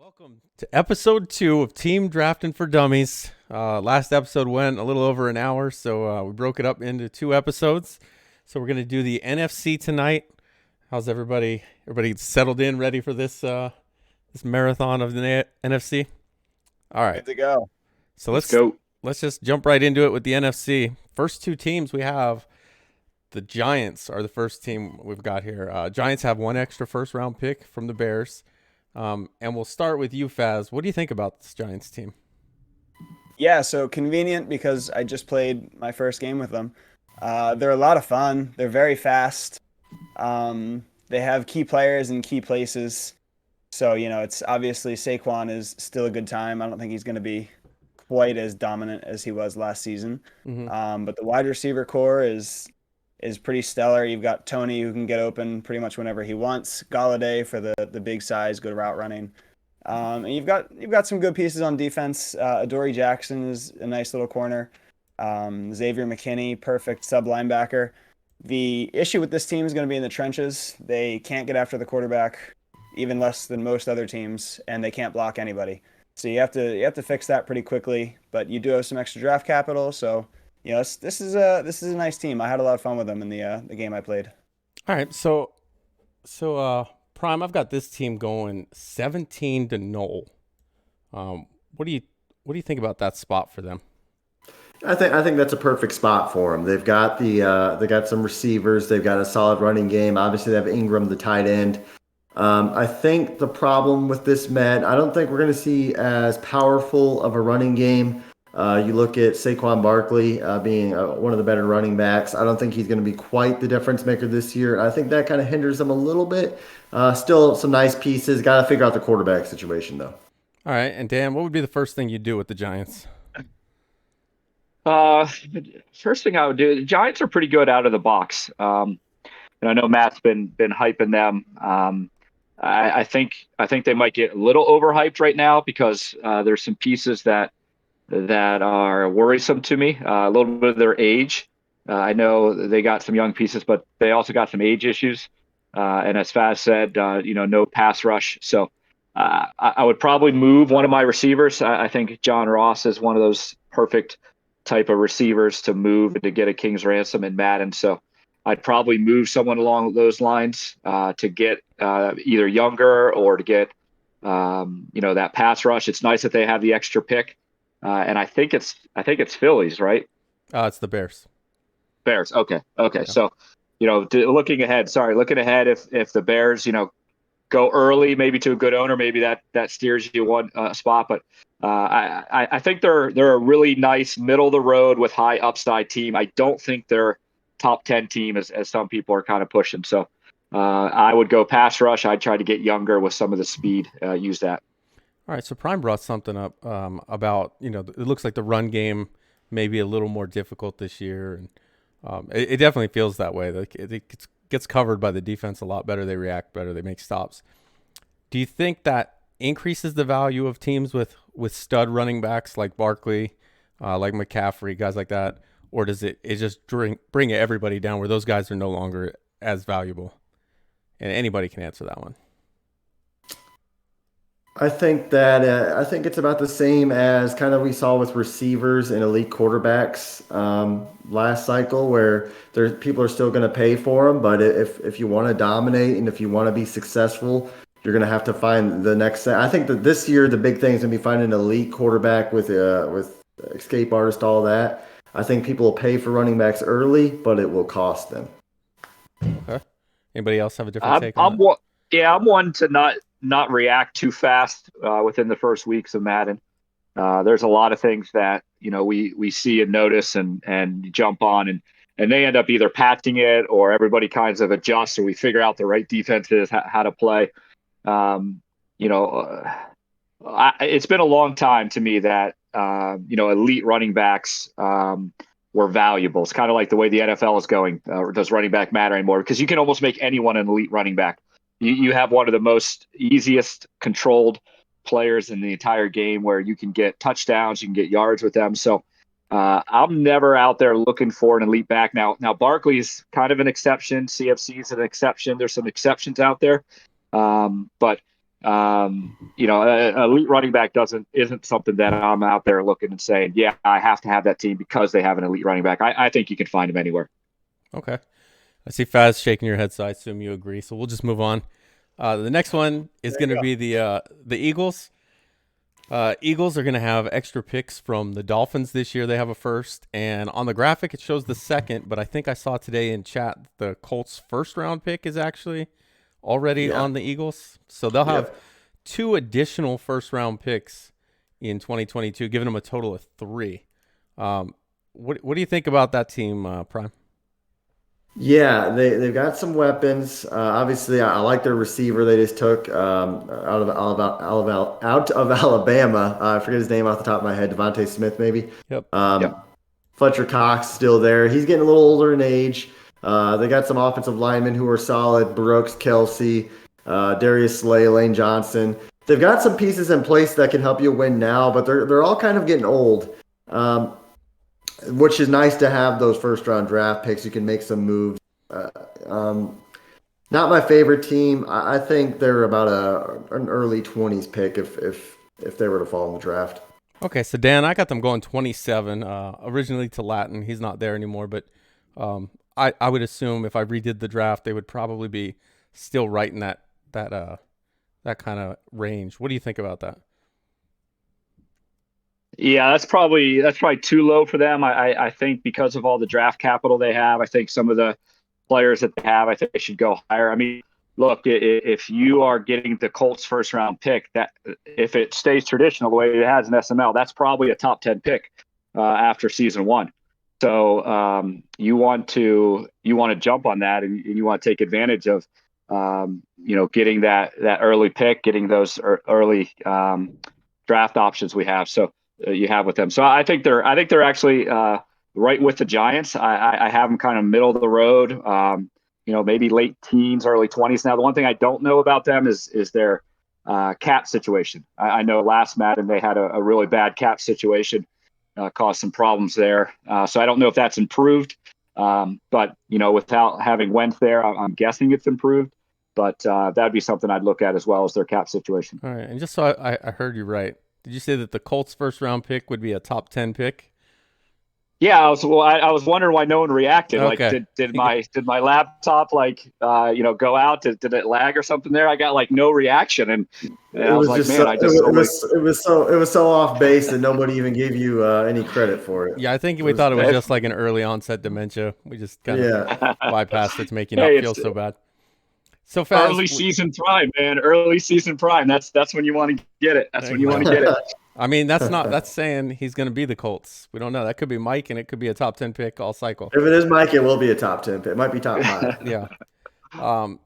Welcome to episode 2 of Team Drafting for Dummies. Last episode went a little over an hour, so we broke it up into 2 episodes. So we're going to do the NFC tonight. How's everybody? Everybody settled in, ready for this marathon of the NFC? All right. Good to go. So Let's go. let's just jump right into it with the NFC. First 2 teams we have, the Giants are the first team we've got here. Giants have 1 extra first round pick from the Bears. And we'll start with you, Faz. What do you think about this Giants team? Yeah, so convenient because I just played my first game with them. They're a lot of fun. They're very fast. They have key players in key places. So, it's obviously Saquon is still a good time. I don't think he's going to be quite as dominant as he was last season. But the wide receiver core is pretty stellar. You've got Tony who can get open pretty much whenever he wants. Galladay for the big size, good route running. And you've got some good pieces on defense. Adoree Jackson is a nice little corner. Xavier McKinney, perfect sub linebacker. The issue with this team is going to be in the trenches. They can't get after the quarterback, even less than most other teams, and they can't block anybody. So you have to fix that pretty quickly. But you do have some extra draft capital, so this is a nice team. I had a lot of fun with them in the game I played. All right, so Prime, I've got this team going 17-0. What do you think about that spot for them? I think that's a perfect spot for them. They've got they got some receivers. They've got a solid running game. Obviously, they have Ingram, the tight end. I think the problem with this, Matt, I don't think we're going to see as powerful of a running game. You look at Saquon Barkley being one of the better running backs. I don't think he's going to be quite the difference maker this year. I think that kind of hinders them a little bit. Still some nice pieces. Got to figure out the quarterback situation, though. All right, and Dan, what would be the first thing you'd do with the Giants? First thing I would do, the Giants are pretty good out of the box. And I know Matt's been hyping them. I think they might get a little overhyped right now because there's some pieces that are worrisome to me. A little bit of their age. I know they got some young pieces, but they also got some age issues. And as Faz said, no pass rush. So I would probably move one of my receivers. I think John Ross is one of those perfect type of receivers to move and to get a king's ransom in Madden. So I'd probably move someone along those lines to get either younger or to get that pass rush. It's nice that they have the extra pick. And I think it's Phillies, right? It's the Bears. Bears. Okay. Yeah. So, looking ahead, if the Bears, go early, maybe to a good owner, maybe that steers you one spot. But I think they're a really nice middle of the road with high upside team. I don't think they're top 10 team as some people are kind of pushing. So I would go pass rush. I'd try to get younger with some of the speed. Use that. All right, so Prime brought something up about, it looks like the run game may be a little more difficult this year. And it definitely feels that way. Like it gets covered by the defense a lot better. They react better. They make stops. Do you think that increases the value of teams with stud running backs like Barkley, like McCaffrey, guys like that? Or does it just bring everybody down where those guys are no longer as valuable? And anybody can answer that one. I think it's about the same as kind of we saw with receivers and elite quarterbacks last cycle, where people are still going to pay for them. But if you want to dominate and if you want to be successful, you're going to have to find the next. I think that this year the big thing is going to be finding an elite quarterback with escape artist, all that. I think people will pay for running backs early, but it will cost them. Okay. Anybody else have a different take on that? I'm one to not react too fast within the first weeks of Madden. There's a lot of things that we see and notice and jump on and they end up either patching it or everybody kind of adjusts or we figure out the right defenses, how to play. It's been a long time to me that elite running backs were valuable. It's kind of like the way the NFL is going. Does running back matter anymore? Because you can almost make anyone an elite running back. You have one of the most easiest controlled players in the entire game where you can get touchdowns, you can get yards with them. So I'm never out there looking for an elite back. Now Barkley is kind of an exception. CFC is an exception. There's some exceptions out there. But An elite running back isn't something that I'm out there looking and saying, yeah, I have to have that team because they have an elite running back. I think you can find him anywhere. Okay. I see Faz shaking your head, so I assume you agree. So we'll just move on. The next one is going to be the Eagles. Eagles are going to have extra picks from the Dolphins this year. They have a first, and on the graphic it shows the second, but I think I saw today in chat the Colts' first-round pick is actually already on the Eagles. So they'll have 2 additional first-round picks in 2022, giving them a total of 3. What do you think about that team, Prime? Yeah, they've got some weapons. Obviously, I like their receiver they just took out of Alabama. I forget his name off the top of my head. Devontae Smith, maybe. Yep. Fletcher Cox still there. He's getting a little older in age. They got some offensive linemen who are solid. Brooks, Kelsey, Darius Slay, Lane Johnson. They've got some pieces in place that can help you win now, but they're all kind of getting old. Which is nice to have those first-round draft picks. You can make some moves. Not my favorite team. I think they're about an early 20s pick if they were to fall in the draft. Okay, so Dan, I got them going 27. Originally to Latin, he's not there anymore, but I would assume if I redid the draft, they would probably be still right in that kind of range. What do you think about that? Yeah, that's probably too low for them. I think because of all the draft capital they have, I think some of the players that they have, I think they should go higher. I mean, look, if you are getting the Colts first round pick, that if it stays traditional the way it has in SML, that's probably a top 10 pick after season 1. So you want to jump on that and you want to take advantage of getting that early pick, getting those early draft options we have. So you have with them. So I think they're actually right with the Giants. I have them kind of middle of the road, maybe late teens, early 20s. Now, the one thing I don't know about them is their cap situation. I know last Madden they had a really bad cap situation, caused some problems there. So I don't know if that's improved. But, without having went there, I'm guessing it's improved. But that'd be something I'd look at as well as their cap situation. All right. And just so I heard you right, did you say that the Colts first round pick would be a top 10 pick? Yeah, I was wondering why no one reacted. Okay. Like, did my laptop go out? Did it lag or something there? I got no reaction, and I was like, man, it was so off base that nobody even gave you any credit for it. Yeah, I think we thought it was just like an early onset dementia. We just kind of bypassed it to make you not feel so bad. So fast. Early season prime, man. Early season prime. That's when you want to get it. That's when you want to get it. I mean, that's saying he's going to be the Colts. We don't know. That could be Mike, and it could be a top 10 pick all cycle. If it is Mike, it will be a top 10 pick. It might be top 5. Yeah.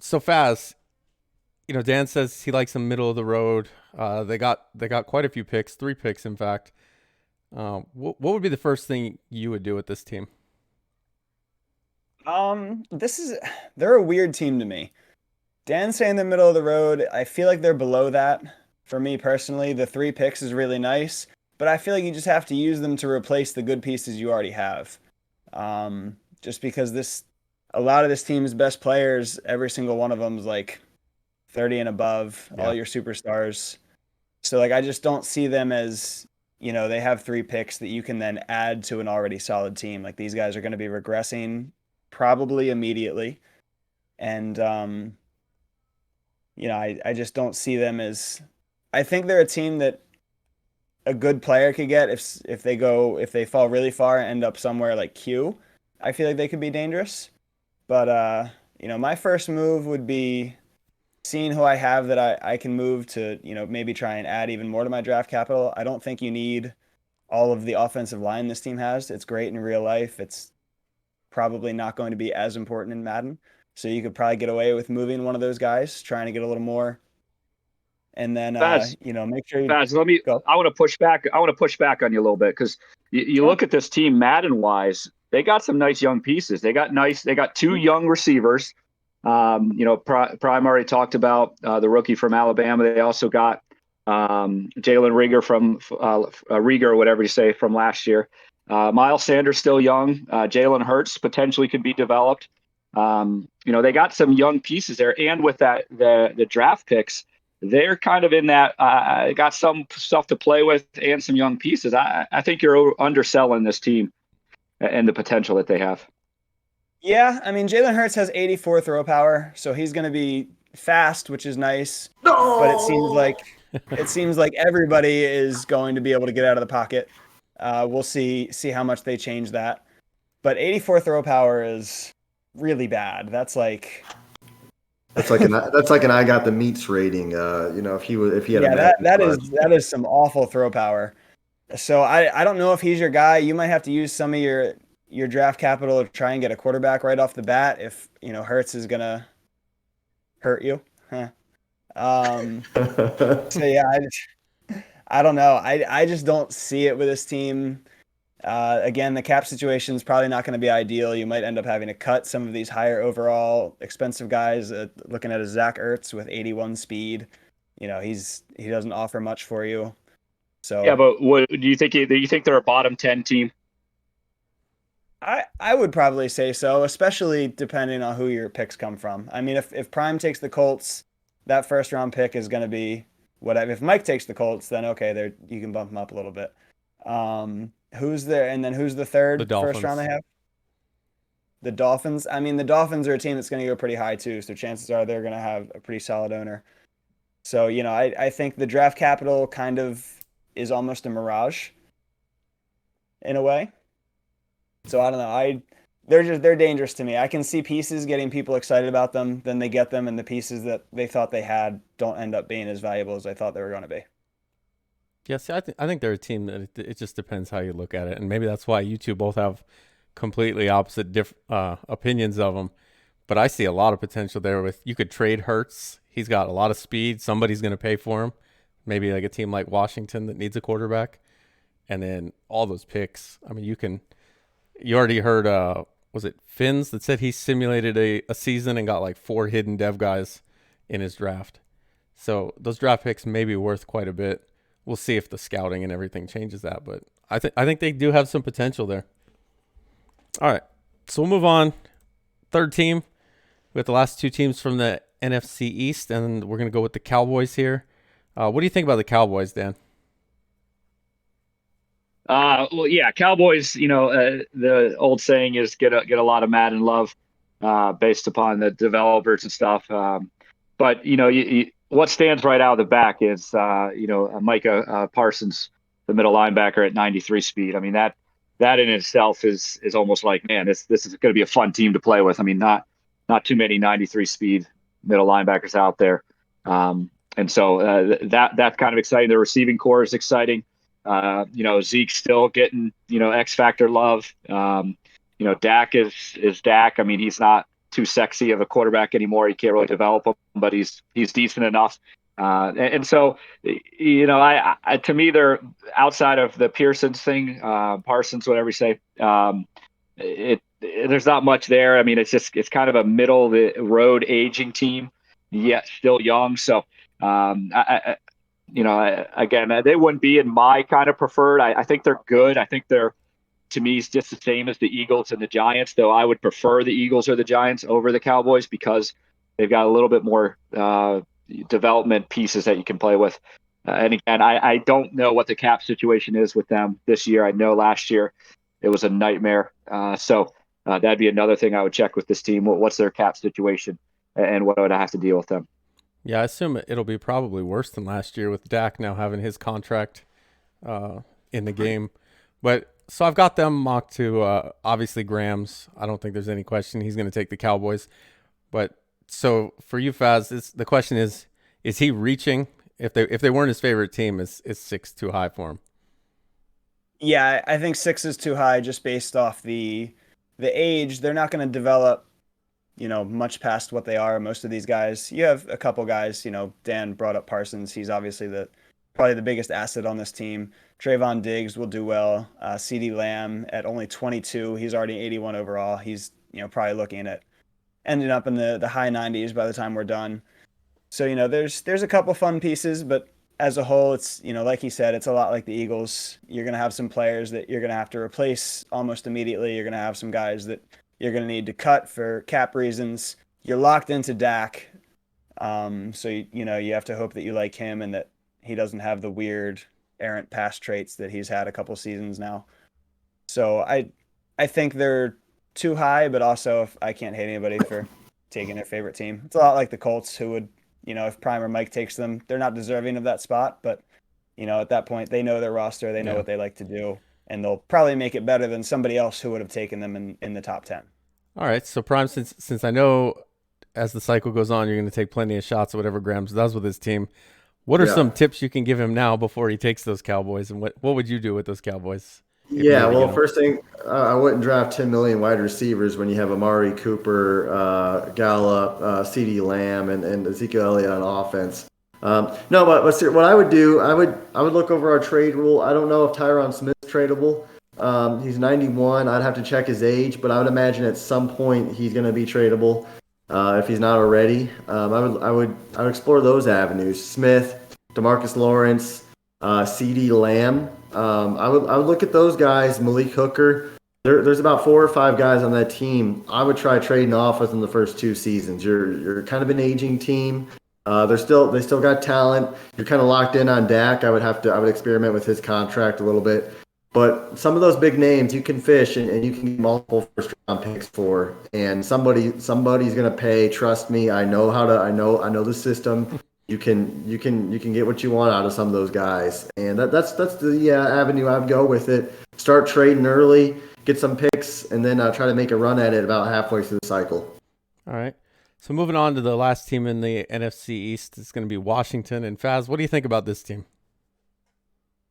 So Faz, Dan says he likes them middle of the road. They got quite a few picks, 3 picks in fact. What would be the first thing you would do with this team? They're a weird team to me. Dan's saying the middle of the road. I feel like they're below that. For me personally, the 3 picks is really nice, but I feel like you just have to use them to replace the good pieces you already have. Just because a lot of this team's best players, every single one of them is like 30 and above, all your superstars. So I just don't see them as, they have 3 picks that you can then add to an already solid team. Like these guys are going to be regressing probably immediately. And, I just don't see them as. I think they're a team that a good player could get if they fall really far and end up somewhere like Q. I feel like they could be dangerous. But my first move would be seeing who I have that I can move to, maybe try and add even more to my draft capital. I don't think you need all of the offensive line this team has. It's great in real life. It's probably not going to be as important in Madden. So you could probably get away with moving one of those guys, trying to get a little more. And then, make sure you go. I want to push back. I want to push back on you a little bit because you look at this team Madden wise, they got some nice young pieces. They got 2 young receivers. Prime already talked about the rookie from Alabama. They also got Jalen Rieger from Rieger, whatever you say, from last year. Miles Sanders still young. Jalen Hurts potentially could be developed. They got some young pieces there, and with that the draft picks. they're kind of in that. Got some stuff to play with and some young pieces. I think you're underselling this team and the potential that they have. Yeah, I mean, Jalen Hurts has 84 throw power, so he's going to be fast, which is nice. No! But it seems like everybody is going to be able to get out of the pocket. We'll see how much they change that. But 84 throw power is really bad. That's like an I got the meats rating. If he had that is some awful throw power. So I don't know if he's your guy. You might have to use some of your draft capital to try and get a quarterback right off the bat if Hurts is gonna hurt you. Huh. So yeah, I don't know. I just don't see it with this team. Again, the cap situation is probably not going to be ideal. You might end up having to cut some of these higher overall expensive guys. Looking at a Zach Ertz with 81 speed, he doesn't offer much for you. So yeah, but what do you think? Do you think they're a bottom 10 team? I would probably say so, especially depending on who your picks come from. I mean, if Prime takes the Colts, that first round pick is going to be whatever. If Mike takes the Colts, then okay, there you can bump them up a little bit. Who's there? And then who's the third first round they have? The Dolphins. I mean, the Dolphins are a team that's going to go pretty high too, so chances are they're going to have a pretty solid owner. So, I think the draft capital kind of is almost a mirage in a way. So I don't know. They're dangerous to me. I can see pieces getting people excited about them, then they get them, and the pieces that they thought they had don't end up being as valuable as I thought they were going to be. Yeah, see, I think they're a team that it just depends how you look at it, and maybe that's why you two both have completely opposite opinions of them. But I see a lot of potential there. You could trade Hurts. He's got a lot of speed. Somebody's going to pay for him. Maybe like a team like Washington that needs a quarterback, and then all those picks. I mean, you already heard. Was it Finns that said he simulated a season and got like 4 hidden dev guys in his draft? So those draft picks may be worth quite a bit. We'll see if the scouting and everything changes that, but I think they do have some potential there. All right, so we'll move on. Third team, we have the last 2 teams from the NFC East, and we're going to go with the Cowboys here. What do you think about the Cowboys, Dan? Well, yeah, Cowboys. The old saying is get a lot of Madden love, based upon the developers and stuff. But what stands right out of the back is Micah Parsons, the middle linebacker at 93 speed. I mean that in itself is almost like, man, this is going to be a fun team to play with. I mean, not too many 93 speed middle linebackers out there, and so that's kind of exciting. The receiving core is exciting. Zeke's still getting X Factor love. Dak is Dak. I mean, he's not too sexy of a quarterback anymore. He can't really develop him, but he's decent enough. And so, I to me, they're outside of the Parsons, whatever you say. There's not much there. I mean, it's kind of a middle of the road aging team, yet still young. So, again, they wouldn't be in my kind of preferred. I think they're good. I think they're, to me, it's just the same as the Eagles and the Giants, though I would prefer the Eagles or the Giants over the Cowboys because they've got a little bit more development pieces that you can play with. And again, I don't know what the cap situation is with them this year. I know last year it was a nightmare. So that'd be another thing I would check with this team. What's their cap situation and what would I have to deal with them? Yeah, I assume it'll be probably worse than last year with Dak now having his contract in the game. But so I've got them mocked to obviously Grams. I don't think there's any question he's going to take the Cowboys. But so for you, Faz, the question is he reaching? If they weren't his favorite team, is 6 too high for him? Yeah, I think 6 is too high just based off the age. They're not going to develop much past what they are. Most of these guys, you have a couple guys, Dan brought up Parsons. He's obviously probably the biggest asset on this team. Trayvon Diggs will do well. CeeDee Lamb at only 22, he's already 81 overall. He's, probably looking at ending up in the high 90s by the time we're done. So, there's a couple fun pieces, but as a whole, it's, like he said, it's a lot like the Eagles. You're going to have some players that you're going to have to replace almost immediately. You're going to have some guys that you're going to need to cut for cap reasons. You're locked into Dak. So you have to hope that you like him and that he doesn't have the weird errant pass traits that he's had a couple seasons now. So I think they're too high, but also if I can't hate anybody for taking their favorite team. It's a lot like the Colts, who would, if Prime or Mike takes them, they're not deserving of that spot, but at that point they know their roster, they know what they like to do, and they'll probably make it better than somebody else who would have taken them in the top 10. All right, so Prime, since I know as the cycle goes on, you're going to take plenty of shots at whatever Grams does with his team. What are some tips you can give him now before he takes those Cowboys, and what would you do with those Cowboys? Yeah, well, first thing, I wouldn't draft 10 million wide receivers when you have Amari Cooper, Gallup, CeeDee Lamb, and Ezekiel Elliott on offense. No, but what I would do, I would look over our trade rule. I don't know if Tyron Smith's tradable. He's 91. I'd have to check his age, but I would imagine at some point he's going to be tradable if he's not already. I would explore those avenues. Smith, DeMarcus Lawrence, CeeDee Lamb. I would look at those guys. Malik Hooker. There's about 4 or 5 guys on that team I would try trading off within the first 2 seasons. You're kind of an aging team. They still got talent. You're kind of locked in on Dak. I would experiment with his contract a little bit. But some of those big names you can fish and you can get multiple first round picks for. And somebody's gonna pay. Trust me, I know the system. You can get what you want out of some of those guys. And that's the avenue I'd go with it. Start trading early, get some picks, and then try to make a run at it about halfway through the cycle. All right. So moving on to the last team in the NFC East, it's going to be Washington. And Faz, what do you think about this team?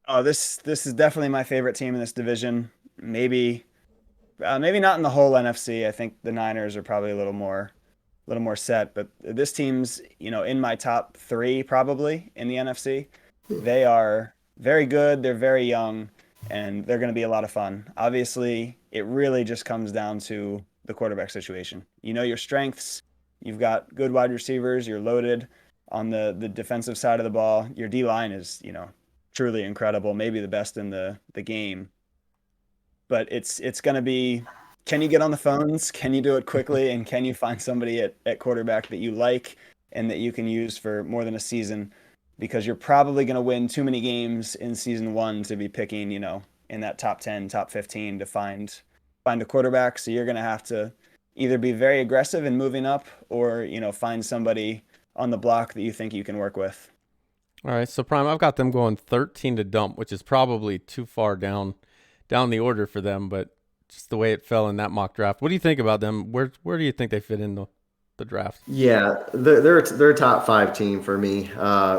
Oh, this is definitely my favorite team in this division. Maybe not in the whole NFC. I think the Niners are probably a little more set, but this team's, in my top 3 probably in the NFC. They are very good. They're very young, and they're going to be a lot of fun. Obviously, it really just comes down to the quarterback situation. You know your strengths. You've got good wide receivers. You're loaded on the defensive side of the ball. Your D-line is, truly incredible, maybe the best in the game. But it's going to be, can you get on the phones? Can you do it quickly? And can you find somebody at quarterback that you like and that you can use for more than a season? Because you're probably going to win too many games in season 1 to be picking, in that top 10, top 15 to find a quarterback. So you're going to have to either be very aggressive in moving up or, find somebody on the block that you think you can work with. All right, so Prime, I've got them going 13 to dump, which is probably too far down the order for them, but just the way it fell in that mock draft. What do you think about them? Where do you think they fit in the draft? Yeah, they're a top 5 team for me.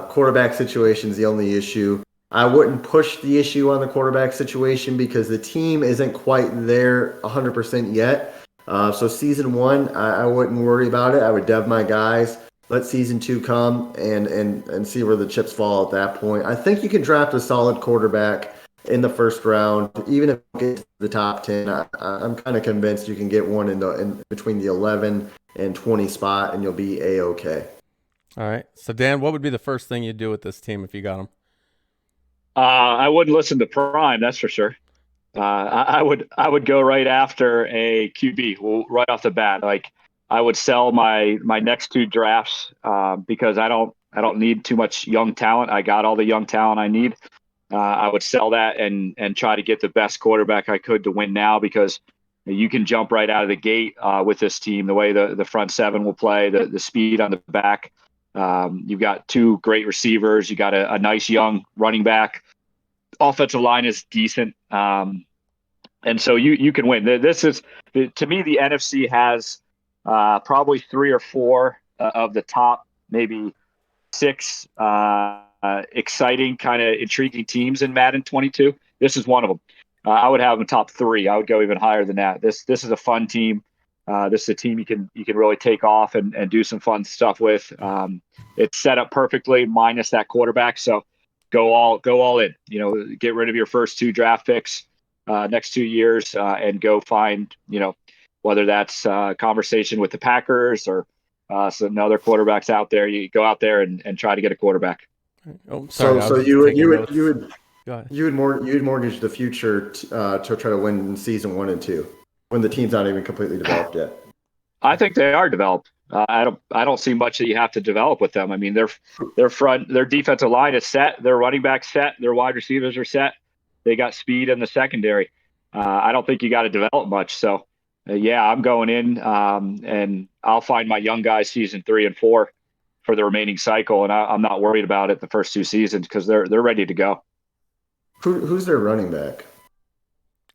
Quarterback situation is the only issue. I wouldn't push the issue on the quarterback situation because the team isn't quite there 100% yet. So season 1, I wouldn't worry about it. I would dev my guys. Let season 2 come and see where the chips fall at that point. I think you can draft a solid quarterback in the first round, even if you get to the top 10. I'm kind of convinced you can get one in between the 11 and 20 spot, and you'll be A-okay. All right. So Dan, what would be the first thing you'd do with this team if you got them? I wouldn't listen to Prime, that's for sure. I would go right after a QB, right off the bat. Like, I would sell my next 2 drafts because I don't need too much young talent. I got all the young talent I need. I would sell that and try to get the best quarterback I could to win now, because you can jump right out of the gate with this team, the way the front 7 will play, the speed on the back. You've got 2 great receivers. You got a nice young running back. Offensive line is decent. And so you can win. This is, to me, the NFC has probably 3 or 4 of the top maybe 6 exciting, kind of intriguing teams in Madden 22. This is one of them. I would have them top 3. I would go even higher than that. This is a fun team. This is a team you can really take off and do some fun stuff with. It's set up perfectly, minus that quarterback. So go all in. Get rid of your first 2 draft picks next 2 years and go find whether that's conversation with the Packers or some other quarterbacks out there. You go out there and try to get a quarterback. Oh, sorry. So you would mortgage the future to try to win in season 1 and 2 when the team's not even completely developed yet. I think they are developed. I don't see much that you have to develop with them. I mean, their defensive line is set, their running back set, their wide receivers are set. They got speed in the secondary. I don't think you got to develop much. So, yeah, I'm going in, and I'll find my young guys season 3 and 4 for the remaining cycle, and I'm not worried about it the first 2 seasons because they're ready to go. Who's their running back?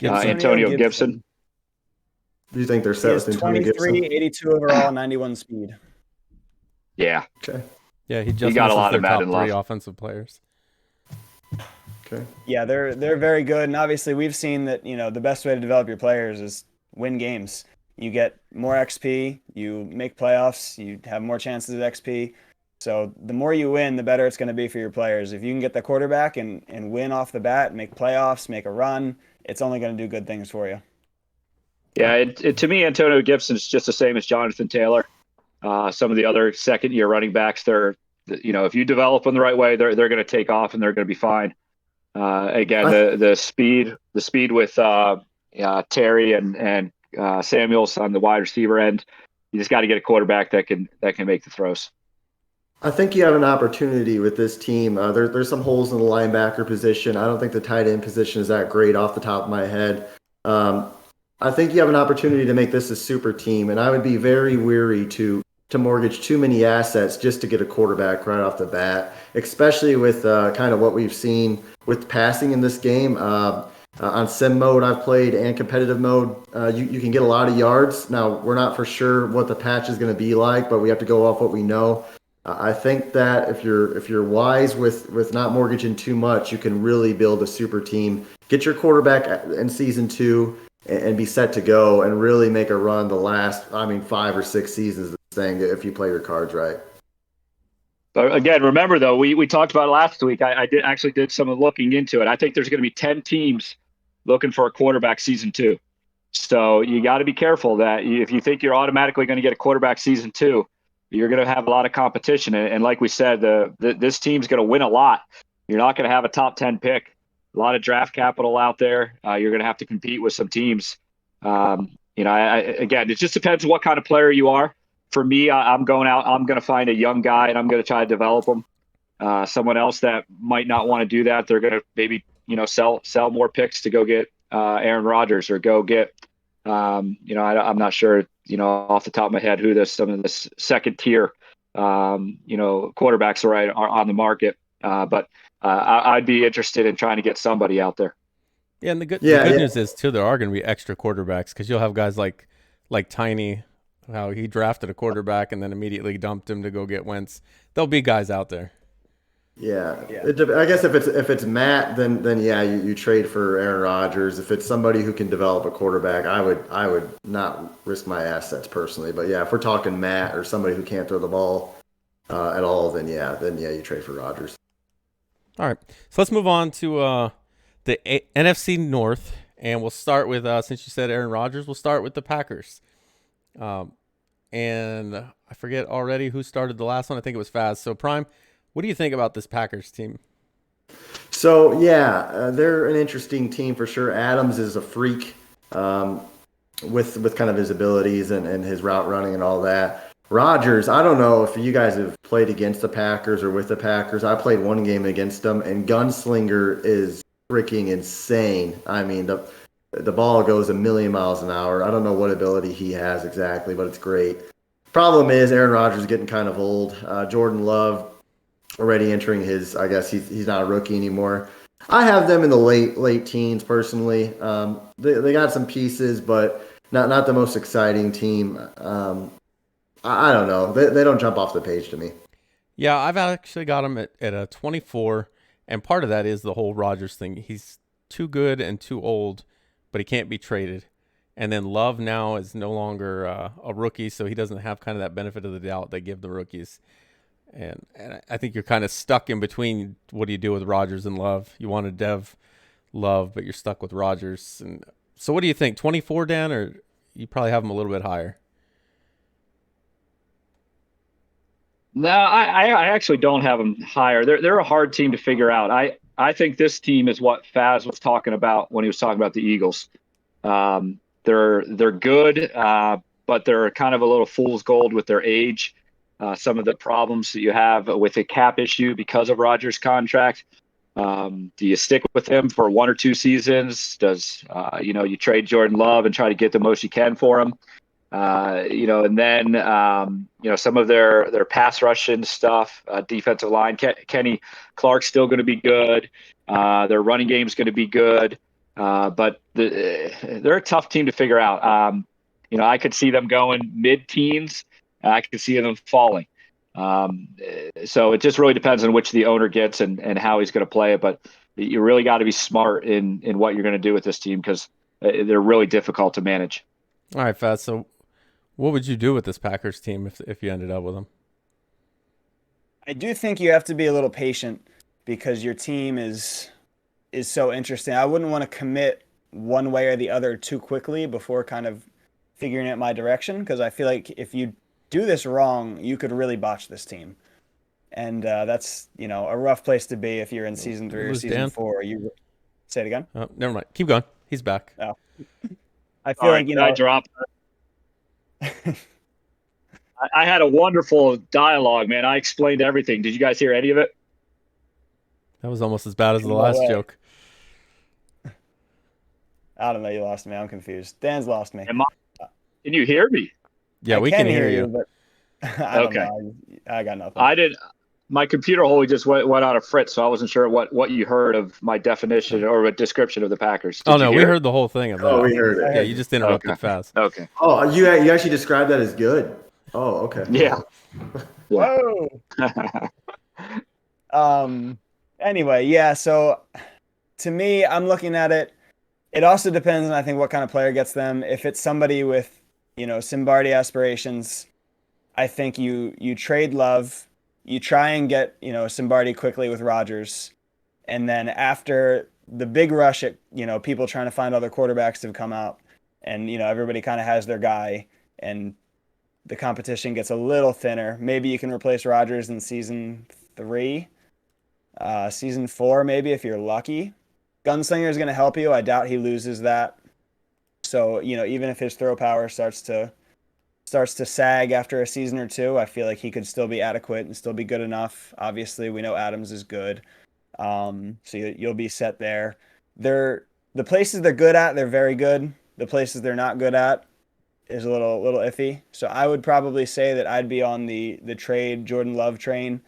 Antonio Gibson. Do you think they're set with Antonio 23, Gibson? 82 overall, 91 speed. Yeah. Okay. Yeah, he just got a lot their of top Madden 3 love. offensive players. Okay. Yeah, they're very good, and obviously we've seen that the best way to develop your players is win games. You get more XP, you make playoffs, you have more chances at XP. So the more you win, the better it's going to be for your players. If you can get the quarterback and win off the bat, make playoffs, make a run, it's only going to do good things for you. Yeah, to me, Antonio Gibson is just the same as Jonathan Taylor. Some of the other second-year running backs, if you develop them the right way, they're going to take off and they're going to be fine. Again, the speed with Terry and Samuels on the wide receiver end, you just got to get a quarterback that can make the throws. I think you have an opportunity with this team. There's some holes in the linebacker position. I don't think the tight end position is that great off the top of my head. I think you have an opportunity to make this a super team, and I would be very weary to mortgage too many assets just to get a quarterback right off the bat, especially with kind of what we've seen with passing in this game. On sim mode I've played and competitive mode, you can get a lot of yards. Now, we're not for sure what the patch is going to be like, but we have to go off what we know. I think that if you're wise with not mortgaging too much, you can really build a super team. Get your quarterback in season 2 and be set to go and really make a run the last, 5 or 6 seasons of this thing if you play your cards right. But again, remember though, we talked about it last week. I did some looking into it. I think there's going to be 10 teams looking for a quarterback season 2. So you got to be careful that if you think you're automatically going to get a quarterback season 2, you're going to have a lot of competition. And like we said, this team's going to win a lot. You're not going to have a top 10 pick. A lot of draft capital out there. You're going to have to compete with some teams. Again, it just depends what kind of player you are. For me, I'm going out. I'm going to find a young guy, and I'm going to try to develop him. Someone else that might not want to do that, they're going to maybe sell more picks to go get Aaron Rodgers or go get I'm not sure off the top of my head who some of the second tier quarterbacks are on the market. But I'd be interested in trying to get somebody out there. Yeah, and the good news is too, there are going to be extra quarterbacks because you'll have guys like Tiny, how he drafted a quarterback and then immediately dumped him to go get Wentz. There'll be guys out there. Yeah. I guess if it's Matt, then yeah, you trade for Aaron Rodgers. If it's somebody who can develop a quarterback, I would not risk my assets personally. But yeah, if we're talking Matt or somebody who can't throw the ball at all, then yeah, you trade for Rodgers. All right, so let's move on to the NFC North, and we'll start with since you said Aaron Rodgers, we'll start with the Packers. And I forget already who started the last one. I think it was Faz. So Prime, what do you think about this Packers team? So yeah, they're an interesting team for sure. Adams is a freak with kind of his abilities and his route running and all that. Rodgers, I don't know if you guys have played against the Packers or with the Packers. I played one game against them, and Gunslinger is freaking insane. I mean, the ball goes a million miles an hour. I don't know what ability he has exactly, but it's great. Problem is, Aaron Rodgers is getting kind of old. Jordan Love already entering his, I guess he's not a rookie anymore. I have them in the late teens personally. They got some pieces, but not the most exciting team. I don't know. They don't jump off the page to me. Yeah, I've actually got him at a 24, and part of that is the whole Rodgers thing. He's too good and too old, but he can't be traded. And then Love now is no longer a rookie, so he doesn't have kind of that benefit of the doubt they give the rookies. And I think you're kind of stuck in between. What do you do with Rodgers and Love? You want to dev Love, but you're stuck with Rodgers. And so what do you think, 24, Dan, or you probably have him a little bit higher? No, I actually don't have them higher. They're a hard team to figure out. I think this team is what Faz was talking about when he was talking about the Eagles. They're good, but but they're kind of a little fool's gold with their age. Some of the problems that you have with a cap issue because of Rodgers' contract. Do you stick with him for 1 or 2 seasons? Does you trade Jordan Love and try to get the most you can for him? And then some of their pass rushing stuff, defensive line. Kenny Clark's still going to be good. Their running game's going to be good, but they're a tough team to figure out. I could see them going mid-teens. I could see them falling. So it just really depends on which the owner gets and how he's going to play it. But you really got to be smart in what you're going to do with this team because they're really difficult to manage. All right, Faz. So what would you do with this Packers team if you ended up with them? I do think you have to be a little patient because your team is so interesting. I wouldn't want to commit one way or the other too quickly before kind of figuring out my direction because I feel like if you do this wrong, you could really botch this team. And that's, a rough place to be if you're in season 3 or season 4. You say it again? Oh, never mind. Keep going. He's back. Oh. I feel like, I dropped. I had a wonderful dialogue, man. I explained everything. Did you guys hear any of it? That was almost as bad as the last joke. I don't know. You lost me. I'm confused. Dan's lost me. Can you hear me? Yeah, we can hear you. But I don't know. I got nothing. I did. My computer wholly just went on a fritz, so I wasn't sure what you heard of my definition or a description of the Packers. We heard the whole thing of that. Oh, we heard it. Yeah, you just interrupted fast. Okay. Oh, you actually described that as good. Oh, okay. Yeah. Whoa. Anyway, yeah. So to me, I'm looking at it. It also depends on, I think, what kind of player gets them. If it's somebody with, Simbardi aspirations, I think you trade Love. You try and get, Simbardi quickly with Rodgers. And then after the big rush at, people trying to find other quarterbacks to come out and, everybody kind of has their guy and the competition gets a little thinner. Maybe you can replace Rodgers in season 3, season 4, maybe if you're lucky. Gunslinger is going to help you. I doubt he loses that. So, even if his throw power starts to sag after a season or 2, I feel like he could still be adequate and still be good enough. Obviously, we know Adams is good. So you'll be set there. The places they're good at, they're very good. The places they're not good at is a little iffy. So I would probably say that I'd be on the trade Jordan Love train.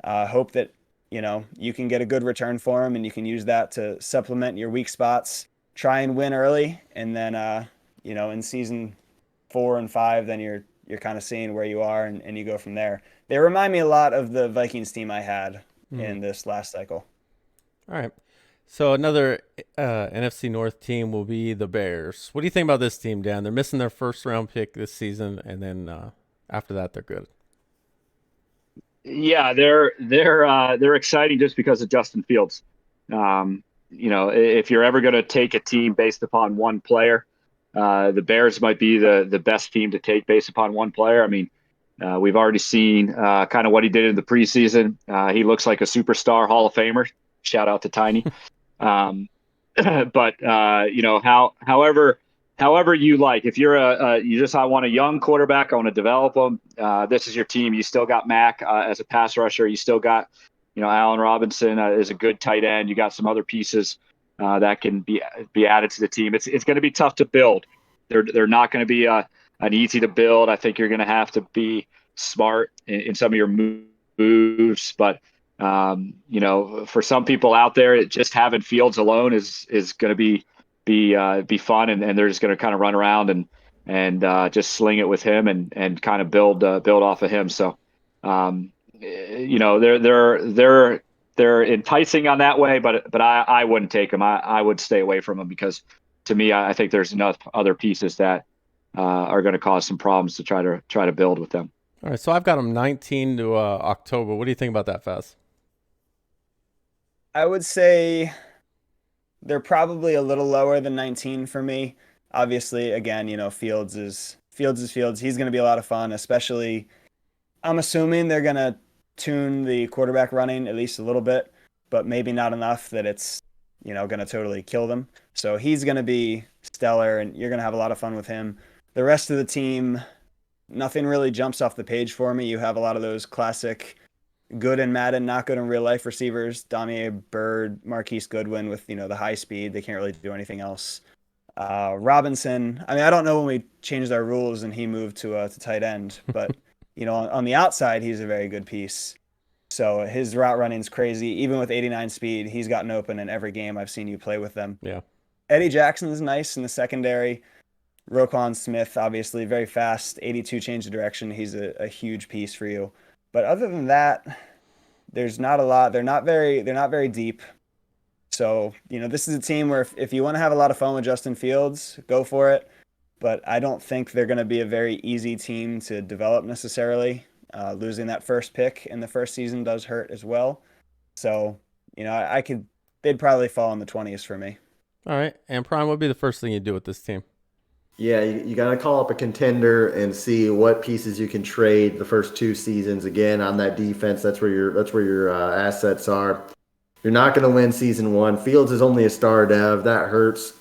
Hope that, you can get a good return for him and you can use that to supplement your weak spots. Try and win early. And then, in season 4 and 5, then you're kind of seeing where you are and you go from there. They remind me a lot of the Vikings team I had in this last cycle. All right. So another NFC North team will be the Bears. What do you think about this team, Dan? They're missing their first round pick this season, and then after that, they're good. Yeah, they're exciting just because of Justin Fields. If you're ever going to take a team based upon one player, the Bears might be the best team to take based upon one player. I mean, we've already seen kind of what he did in the preseason. He looks like a superstar Hall of Famer. Shout out to Tiny. But however you like, if you're I want a young quarterback, I want to develop them. This is your team. You still got Mac as a pass rusher. You still got, Allen Robinson is a good tight end. You got some other pieces that can be added to the team. It's going to be tough to build. They're not going to be an easy to build. I think you're going to have to be smart in some of your moves, but for some people out there, just having Fields alone is going to be fun, and they're just going to kind of run around and just sling it with him and kind of build off of him. So, they're enticing on that way, but I wouldn't take them. I would stay away from them because to me, I think there's enough other pieces that are going to cause some problems to try to build with them. All right, so I've got them 19 to October. What do you think about that, Faz? I would say they're probably a little lower than 19 for me. Obviously, again, Fields is Fields. He's going to be a lot of fun, especially I'm assuming they're going to tune the quarterback running at least a little bit, but maybe not enough that it's, going to totally kill them. So he's going to be stellar and you're going to have a lot of fun with him. the rest of the team, nothing really jumps off the page for me. You have a lot of those classic good in Madden, not good in real life receivers. Damier Byrd, Marquise Goodwin with, the high speed. They can't really do anything else. Robinson, I mean, I don't know when we changed our rules and he moved to tight end, but, on the outside, he's a very good piece. So his route running is crazy. Even with 89 speed, he's gotten open in every game I've seen you play with them. Yeah. Eddie Jackson's nice in the secondary. Roquan Smith, obviously, very fast. 82 change of direction. He's a huge piece for you. But other than that, there's not a lot. They're not very deep. So, this is a team where if you want to have a lot of fun with Justin Fields, go for it. But I don't think they're going to be a very easy team to develop necessarily. Losing that first pick in the first season does hurt as well. So, they'd probably fall in the 20s for me. All right. And Prime, what would be the first thing you do with this team? Yeah, you got to call up a contender and see what pieces you can trade the first 2 seasons. Again, on that defense, that's where your assets are. You're not going to win season 1. Fields is only a star dev. That hurts.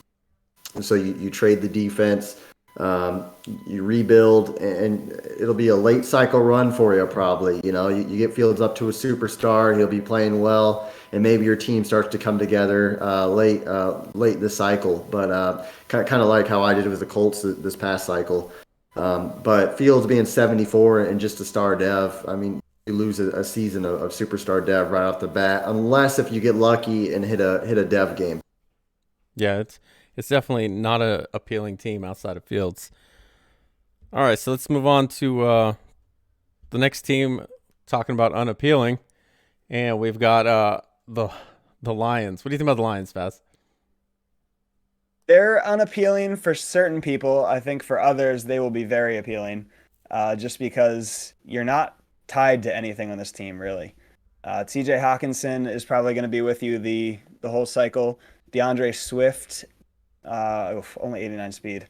So you trade the defense. You rebuild, and it'll be a late cycle run for you probably. You get Fields up to a superstar. He'll be playing well, and maybe your team starts to come together late this cycle. But kind of like how I did with the Colts this past cycle. But Fields being 74 and just a star dev, I mean, you lose a season of superstar dev right off the bat, unless if you get lucky and hit a dev game. Yeah, it's definitely not a appealing team outside of Fields. All right, so let's move on to the next team, talking about unappealing, and we've got the Lions. What do you think about the Lions, Faz? They're unappealing for certain people. I think for others, they will be very appealing, just because you're not tied to anything on this team, really. TJ Hawkinson is probably going to be with you the whole cycle. DeAndre Swift, only 89 speed.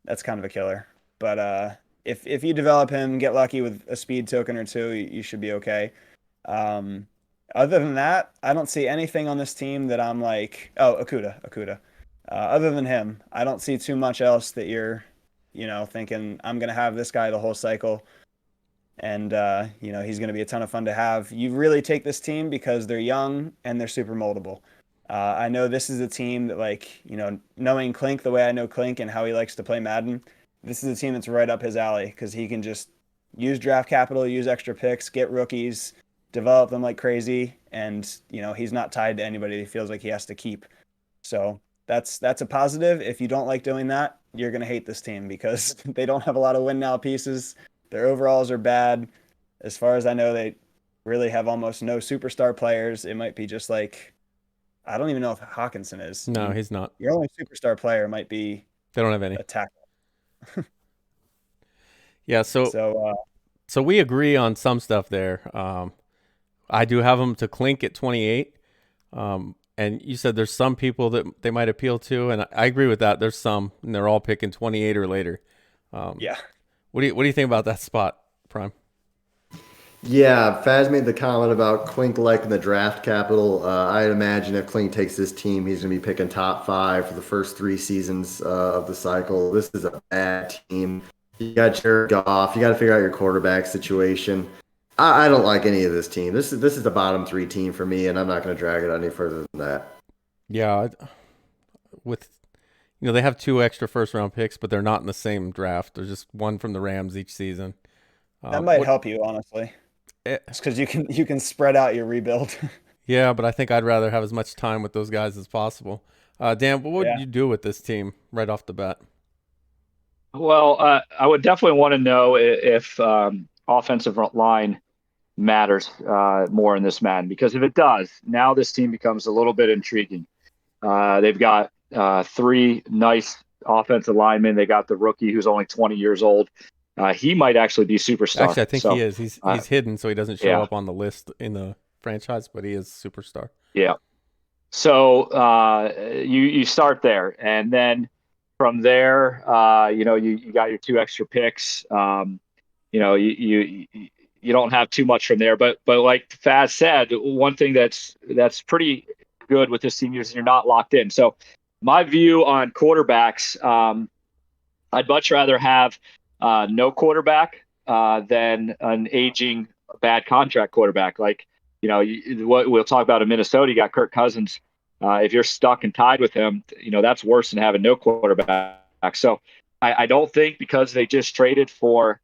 That's kind of a killer. But if you develop him, get lucky with a speed token or 2, you should be okay. Other than that, I don't see anything on this team that I'm like, Okuda. Other than him, I don't see too much else that you're, thinking I'm going to have this guy the whole cycle. And, he's going to be a ton of fun to have. You really take this team because they're young and they're super moldable. I know this is a team that, knowing Clink the way I know Clink and how he likes to play Madden, this is a team that's right up his alley because he can just use draft capital, use extra picks, get rookies, develop them like crazy. And, he's not tied to anybody he feels like he has to keep. So that's a positive. If you don't like doing that, you're going to hate this team because they don't have a lot of win now pieces. Their overalls are bad. As far as I know, they really have almost no superstar players. It might be just I don't even know if Hawkinson is. No, he's not. Your only superstar player might be They don't have any. a tackle. Yeah, so we agree on some stuff there. I do have them to Clink at 28. And you said there's some people that they might appeal to, and I agree with that. There's some, and they're all picking 28 or later. Yeah. What do you think about that spot, Prime? Yeah, Faz made the comment about Clink liking the draft capital. I'd imagine if Clink takes this team, he's going to be picking top 5 for the first 3 seasons of the cycle. This is a bad team. You got Jared Goff. You got to figure out your quarterback situation. I don't like any of this team. This is the bottom 3 team for me, and I'm not going to drag it any further than that. Yeah, with they have 2 extra first-round picks, but they're not in the same draft. There's just one from the Rams each season. That might help you, honestly. It's because you can spread out your rebuild. Yeah, but I think I'd rather have as much time with those guys as possible. Dan, what would you do with this team right off the bat? Well, I would definitely want to know if offensive line matters more in this Madden, because if it does, now this team becomes a little bit intriguing. They've got 3 nice offensive linemen. They got the rookie who's only 20 years old. He might actually be superstar. Actually, I think he is. He's hidden, so he doesn't show up on the list in the franchise, but he is superstar. Yeah. So you start there, and then from there, you got your 2 extra picks. You don't have too much from there, but like Faz said, one thing that's pretty good with this team is you're not locked in. So my view on quarterbacks, I'd much rather have no quarterback than an aging bad contract quarterback. Like, what we'll talk about in Minnesota, you got Kirk Cousins. If you're stuck and tied with him, that's worse than having no quarterback. So I don't think, because they just traded for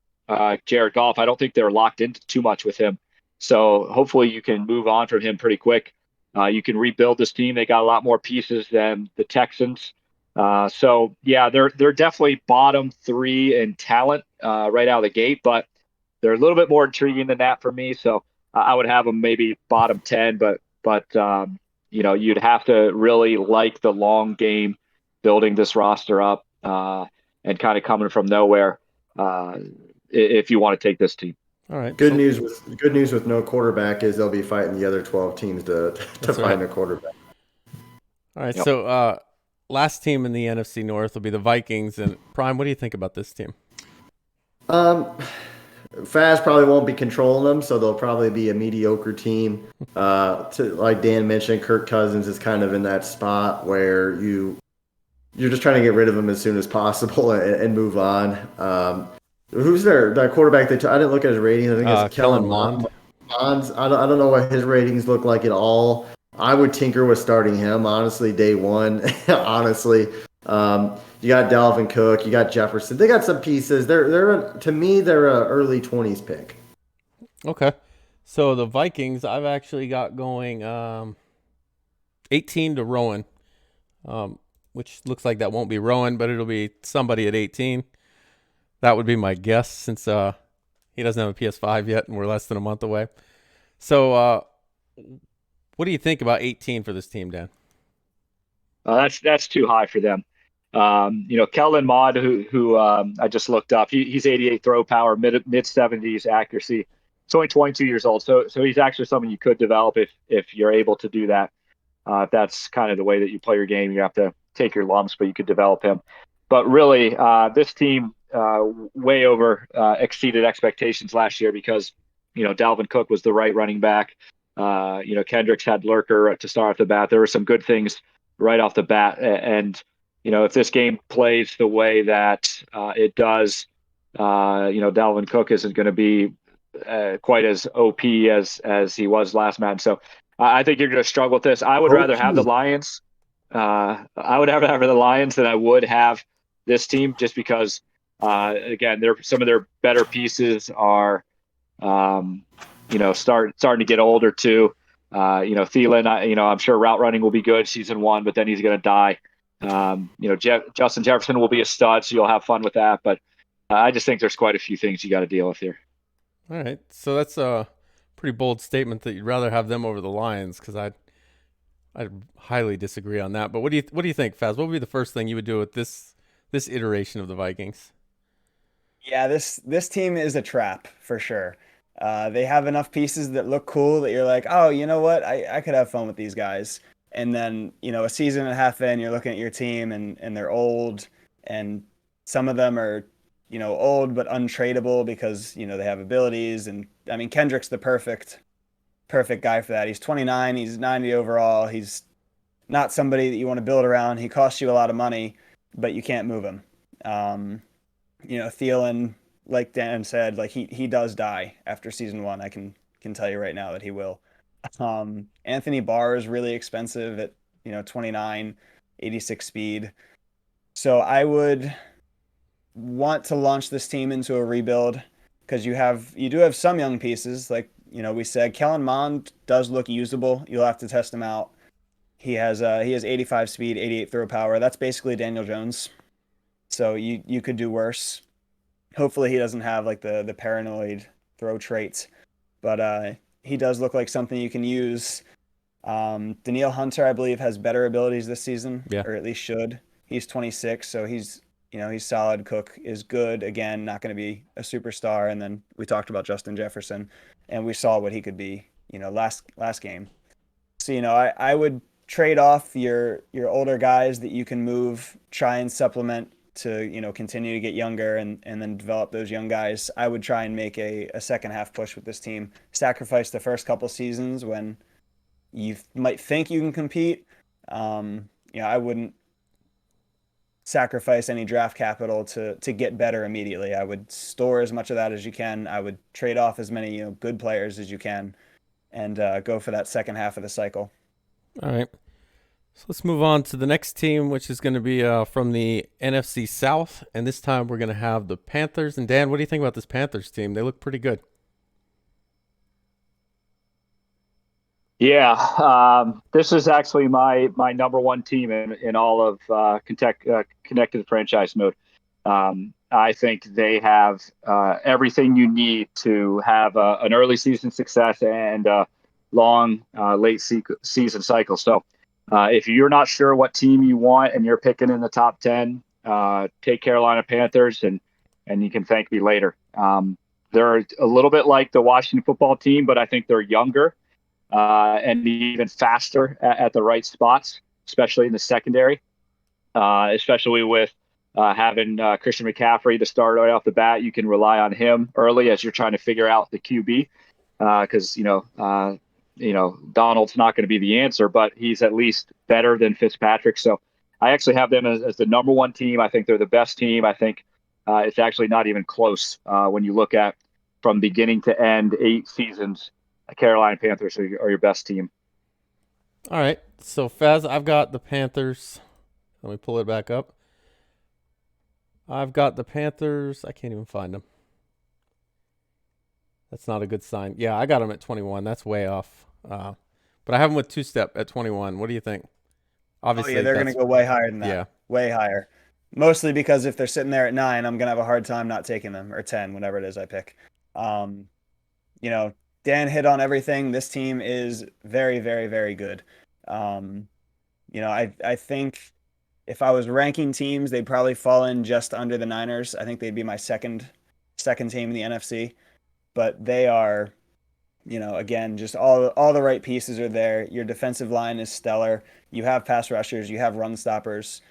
Jared Goff, I don't think they're locked into too much with him. So hopefully you can move on from him pretty quick. You can rebuild this team. They got a lot more pieces than the Texans. So yeah, they're definitely bottom three in talent right out of the gate, but they're a little bit more intriguing than that for me. So I would have them maybe bottom 10, but you'd have to really like the long game, building this roster up and kind of coming from nowhere if you want to take this team. All right. Good news with no quarterback is they'll be fighting the other 12 teams to find a quarterback. All right. Yep. So last team in the NFC North will be the Vikings. And Prime, what do you think about this team? Faz probably won't be controlling them, so they'll probably be a mediocre team. Like Dan mentioned, Kirk Cousins is kind of in that spot where you're just trying to get rid of him as soon as possible and move on. Who's that quarterback? I didn't look at his ratings. I think it's Kellen Mond. I don't know what his ratings look like at all. I would tinker with starting him, honestly, day one. Honestly, you got Dalvin Cook, you got Jefferson. They got some pieces. To me, they're an early 20s pick. Okay, so the Vikings, I've actually got going 18 to Rowan, which looks like that won't be Rowan, but it'll be somebody at 18. That would be my guess, since he doesn't have a PS5 yet, and we're less than a month away. So, what do you think about 18 for this team, Dan? That's too high for them. Kellen Mond, who I just looked up, he's 88 throw power, mid 70s accuracy. He's only 22 years old, so he's actually someone you could develop if you're able to do that. If that's kind of the way that you play your game, you have to take your lumps, but you could develop him. But really, this team way over exceeded expectations last year because Dalvin Cook was the right running back. Kendricks had Lurker to start off the bat. There were some good things right off the bat, and if this game plays the way that it does, Dalvin Cook isn't going to be quite as OP as he was last match. So I think you're going to struggle with this. I would rather have the Lions. I would rather have the Lions than I would have this team, just because again, some of their better pieces are starting to get older too. Thielen, I'm sure route running will be good season one, but then he's going to die. Justin Jefferson will be a stud, so you'll have fun with that. But I just think there's quite a few things you got to deal with here. All right, so that's a pretty bold statement that you'd rather have them over the Lions, because I'd highly disagree on that. But what do you think, Faz? What would be the first thing you would do with this iteration of the Vikings? Yeah, this team is a trap for sure. They have enough pieces that look cool that you're like, oh, you know what? I could have fun with these guys. And then, a season and a half in, you're looking at your team and they're old, and some of them are, old but untradeable because, they have abilities. And I mean, Kendrick's the perfect guy for that. He's 29, he's 90 overall. He's not somebody that you want to build around. He costs you a lot of money, but you can't move him. Thielen, like Dan said, like he does die after season one. I can tell you right now that he will. Anthony Barr is really expensive at 29, 86 speed. So I would want to launch this team into a rebuild, because you do have some young pieces. Like we said, Kellen Mond does look usable. You'll have to test him out. He has 85 speed, 88 throw power. That's basically Danielle Jones. So you could do worse. Hopefully he doesn't have like the paranoid throw traits, but he does look like something you can use. Danielle Hunter, I believe, has better abilities this season, or at least should. He's 26, so he's solid. Cook is good. Again, not going to be a superstar. And then we talked about Justin Jefferson, and we saw what he could be, last game. So, I would trade off your older guys that you can move, try and supplement to, continue to get younger and then develop those young guys. I would try and make a second half push with this team, sacrifice the first couple seasons when you might think you can compete. I wouldn't sacrifice any draft capital to get better immediately. I would store as much of that as you can. I would trade off as many good players as you can, and go for that second half of the cycle. All right. So let's move on to the next team, which is going to be from the NFC South. And this time we're going to have the Panthers. And Dan, what do you think about this Panthers team? They look pretty good. Yeah, this is actually my number one team in all of connected franchise mode. I think they have everything you need to have an early season success and a long late season cycle. So if you're not sure what team you want and you're picking in the top 10, take Carolina Panthers and you can thank me later. They're a little bit like the Washington football team, but I think they're younger. And even faster at the right spots, especially in the secondary, especially with having Christian McCaffrey to start right off the bat. You can rely on him early as you're trying to figure out the QB because, Donald's not going to be the answer, but he's at least better than Fitzpatrick. So I actually have them as the number one team. I think they're the best team. I think it's actually not even close when you look at from beginning to end 8 seasons. Carolina Panthers are your best team. All right. So, Faz, I've got the Panthers. Let me pull it back up. I've got the Panthers. I can't even find them. That's not a good sign. Yeah, I got them at 21. That's way off. But I have them with two-step at 21. What do you think? Obviously, they're going to go way higher than that. Yeah. Way higher. Mostly because if they're sitting there at 9, I'm going to have a hard time not taking them, or 10, whatever it is I pick. Dan hit on everything. This team is very, very, very good. I think if I was ranking teams, they'd probably fall in just under the Niners. I think they'd be my second team in the NFC. But they are, again, just all the right pieces are there. Your defensive line is stellar. You have pass rushers. You have run stoppers.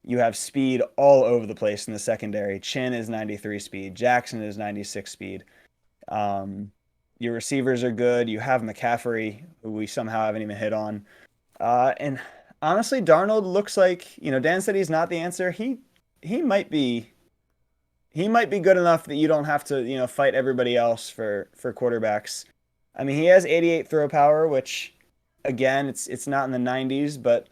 You have speed all over the place in the secondary. Chin is 93 speed. Jackson is 96 speed. Your receivers are good. You have McCaffrey, who we somehow haven't even hit on. And honestly, Darnold looks like, Dan said he's not the answer. He might be good enough that you don't have to, fight everybody else for quarterbacks. I mean, he has 88 throw power, which again, it's not in the 90s, but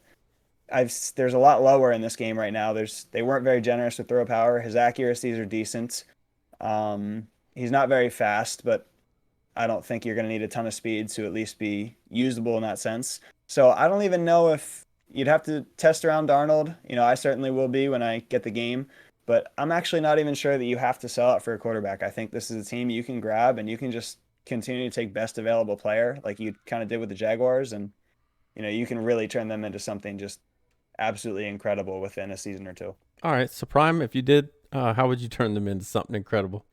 there's a lot lower in this game right now. They weren't very generous with throw power. His accuracies are decent. He's not very fast, but I don't think you're going to need a ton of speed to at least be usable in that sense. So I don't even know if you'd have to test around Darnold. I certainly will be when I get the game, but I'm actually not even sure that you have to sell out for a quarterback. I think this is a team you can grab and you can just continue to take best available player like you kind of did with the Jaguars. And, you can really turn them into something just absolutely incredible within a season or two. All right. So, Prime, if you did, how would you turn them into something incredible?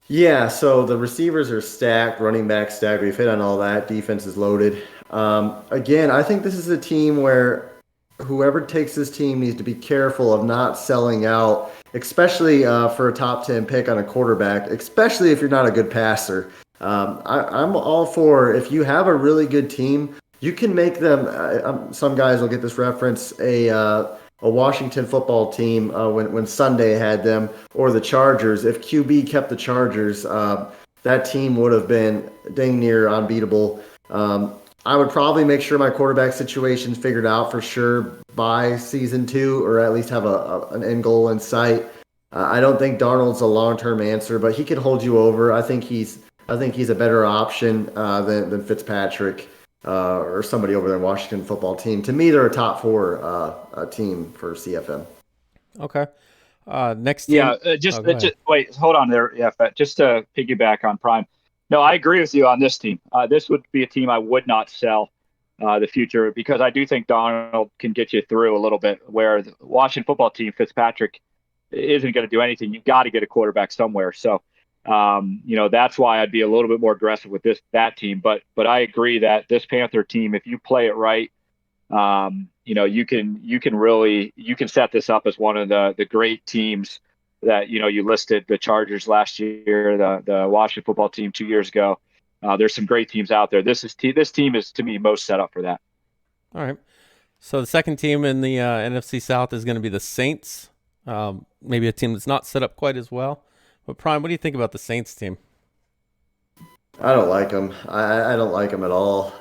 Yeah, so the receivers are stacked, running back stacked. We've hit on all that. Defense is loaded. Again, I think this is a team where whoever takes this team needs to be careful of not selling out, especially for a top 10 pick on a quarterback, especially if you're not a good passer. I'm all for if you have a really good team, you can make them. Some guys will get this reference a Washington football team when Sunday had them, or the Chargers. If QB kept the Chargers, that team would have been dang near unbeatable. I would probably make sure my quarterback situation's figured out for sure by season 2, or at least have an end goal in sight. I don't think Darnold's a long-term answer, but he could hold you over. I think he's a better option than Fitzpatrick. Or somebody over there in Washington football team. To me, they're a top 4 team for CFM. Okay. Next team. Yeah, just wait, hold on there. Yeah, just to piggyback on Prime. No, I agree with you on this team. This would be a team I would not sell the future because I do think Donald can get you through a little bit where the Washington football team, Fitzpatrick, isn't going to do anything. You've got to get a quarterback somewhere. So, that's why I'd be a little bit more aggressive with that team. But I agree that this Panther team, if you play it right, you can set this up as one of the great teams that you listed. The Chargers last year, the Washington football team 2 years ago. There's some great teams out there. This team is to me most set up for that. All right. So the second team in the NFC South is going to be the Saints. Maybe a team that's not set up quite as well. But Prime, what do you think about the Saints team? I don't like them. I don't like them at all.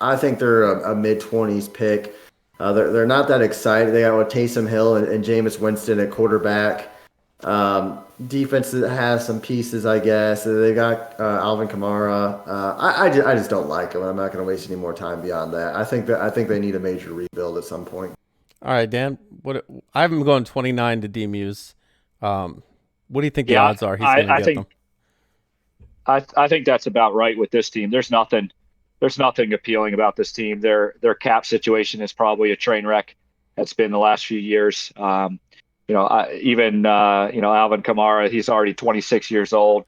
I think they're a mid-20s pick. They're not that excited. They got Taysom Hill and Jameis Winston at quarterback. Defense that has some pieces, I guess. They got Alvin Kamara. I just don't like them. I'm not going to waste any more time beyond that. I think they need a major rebuild at some point. All right, Dan. I'm going 29 to D-Muse. What do you think the Yeah, odds are he's going to I get think them? I think that's about right with this team. There's nothing appealing about this team. Their cap situation is probably a train wreck. That's been the last few years. Even Alvin Kamara, he's already 26 years old.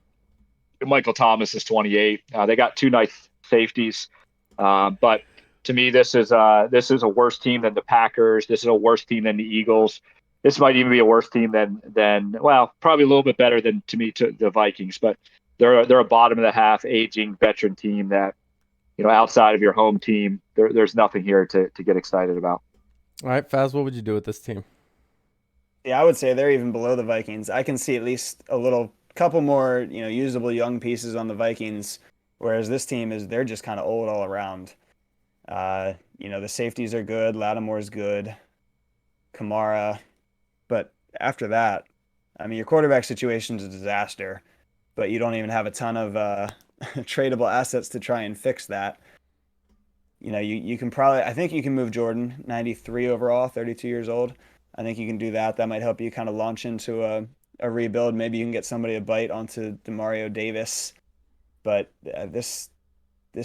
Michael Thomas is 28. They got two nice safeties, but to me, this is a worse team than the Packers. This is a worse team than the Eagles. This might even be a worse team than probably a little bit better than to the Vikings. But they're a bottom of the half, aging veteran team that outside of your home team, there's nothing here to get excited about. All right, Faz, what would you do with this team? Yeah, I would say they're even below the Vikings. I can see at least couple more, usable young pieces on the Vikings, whereas this team they're just kind of old all around. The safeties are good, Lattimore's good, Kamara, but after that, I mean, your quarterback situation is a disaster, but you don't even have a ton of tradable assets to try and fix that. You can probably, I think you can move Jordan, 93 overall, 32 years old. I think you can do that. That might help you kind of launch into a rebuild. Maybe you can get somebody to bite onto Demario Davis. But this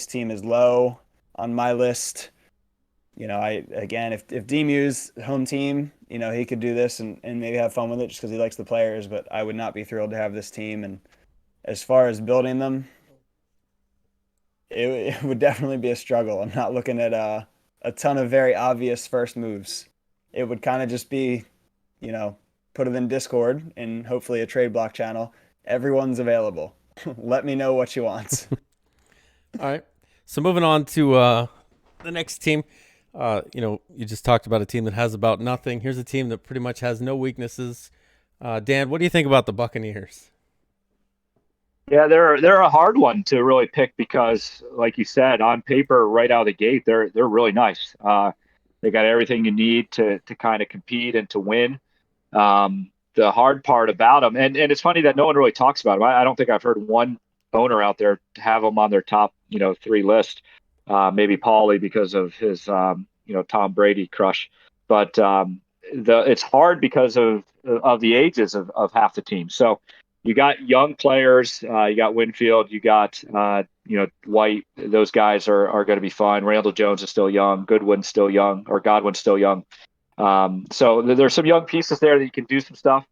team is low on my list. If D-Muse home team, he could do this and maybe have fun with it just because he likes the players. But I would not be thrilled to have this team. And as far as building them, it would definitely be a struggle. I'm not looking at a ton of very obvious first moves. It would kind of just be, put it in Discord and hopefully a trade block channel. Everyone's available. Let me know what you want. All right. So moving on to the next team. You just talked about a team that has about nothing. Here's a team that pretty much has no weaknesses. Dan, what do you think about the Buccaneers? Yeah, they're a hard one to really pick because, like you said, on paper, right out of the gate, they're really nice. They got everything you need to kind of compete and to win. The hard part about them, and it's funny that no one really talks about them. I don't think I've heard one owner out there have them on their top, 3 list. Maybe Paulie because of his, Tom Brady crush. But it's hard because of the ages of half the team. So you got young players. You got Winfield. You got White. Those guys are going to be fun. Randall Jones is still young. Godwin's still young. So there's some young pieces there that you can do some stuff,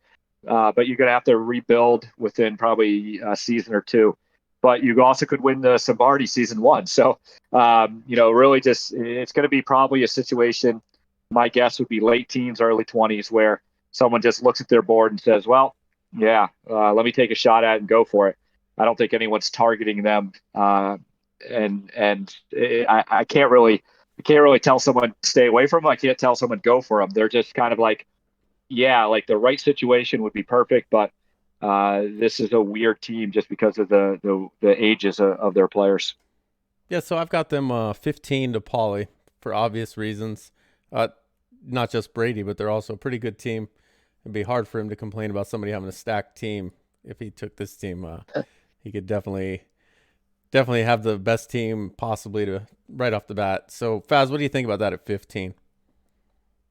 but you're going to have to rebuild within probably a season or two. But you also could win the Sambardi season 1. So, really just it's going to be probably a situation. My guess would be late teens, early 20s, where someone just looks at their board and says, well, yeah, let me take a shot at it and go for it. I don't think anyone's targeting them. I can't really tell someone stay away from them. I can't tell someone go for them. They're just kind of like, yeah, like the right situation would be perfect, but this is a weird team just because of the ages of their players. Yeah, so I've got them 15 to Paulie for obvious reasons. Not just Brady, but they're also a pretty good team. It'd be hard for him to complain about somebody having a stacked team. If he took this team, he could definitely have the best team possibly to right off the bat. So, Faz, what do you think about that at 15?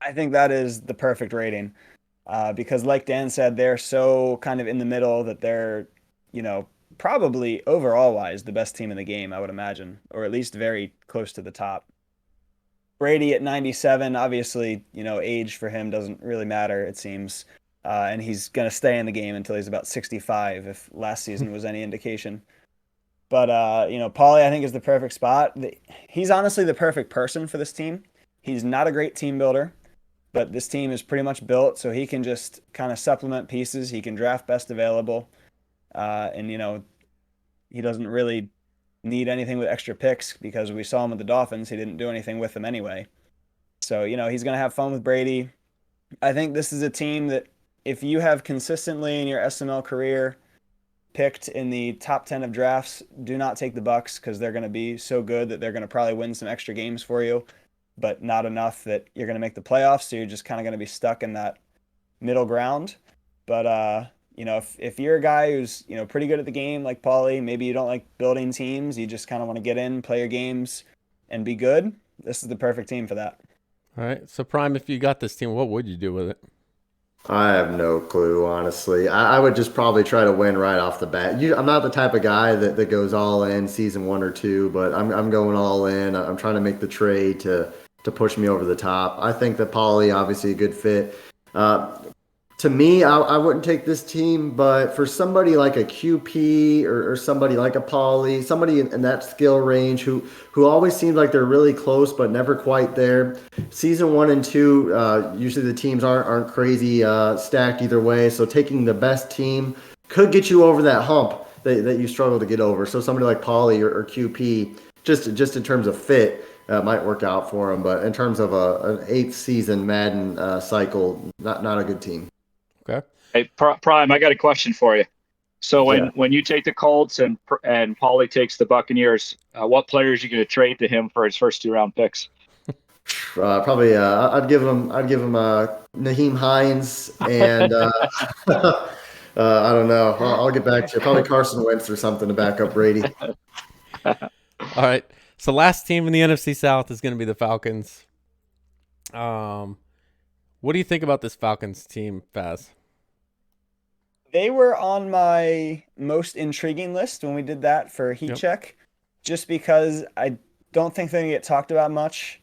I think that is the perfect rating. Because like Dan said, they're so kind of in the middle that they're, probably overall wise the best team in the game, I would imagine, or at least very close to the top. Brady at 97, obviously, age for him doesn't really matter, it seems. And he's going to stay in the game until he's about 65, if last season was any indication. But, Paulie, I think, is the perfect spot. He's honestly the perfect person for this team. He's not a great team builder, but this team is pretty much built, so he can just kind of supplement pieces. He can draft best available. And he doesn't really need anything with extra picks because we saw him with the Dolphins. He didn't do anything with them anyway. So, he's going to have fun with Brady. I think this is a team that if you have consistently in your SML career picked in the top 10 of drafts, do not take the Bucks because they're going to be so good that they're going to probably win some extra games for you, but not enough that you're going to make the playoffs. So you're just kind of going to be stuck in that middle ground. But if you're a guy who's pretty good at the game like Paulie, maybe you don't like building teams, you just kind of want to get in, play your games, and be good. This is the perfect team for that. All right. So Prime, if you got this team, what would you do with it? I have no clue, honestly. I would just probably try to win right off the bat. I'm not the type of guy that goes all in season 1 or 2, but I'm going all in. I'm trying to make the trade to push me over the top. I think that Paulie, obviously a good fit. To me, I wouldn't take this team, but for somebody like a QP or somebody like a Paulie, somebody in that skill range who always seems like they're really close but never quite there. Season 1 and 2, usually the teams aren't crazy stacked either way. So taking the best team could get you over that hump that you struggle to get over. So somebody like Paulie or QP, just in terms of fit, might work out for them. But in terms of an 8th season Madden cycle, not a good team. Okay. Hey, Prime, I got a question for you. So when you take the Colts and Paulie takes the Buccaneers, what players are you going to trade to him for his first 2-round picks? Probably I'd give him Naheem Hines and I don't know. I'll get back to you. Probably Carson Wentz or something to back up Brady. All right. So last team in the NFC South is going to be the Falcons. What do you think about this Falcons team, Faz? They were on my most intriguing list when we did that for Heat Check, just because I don't think they get talked about much,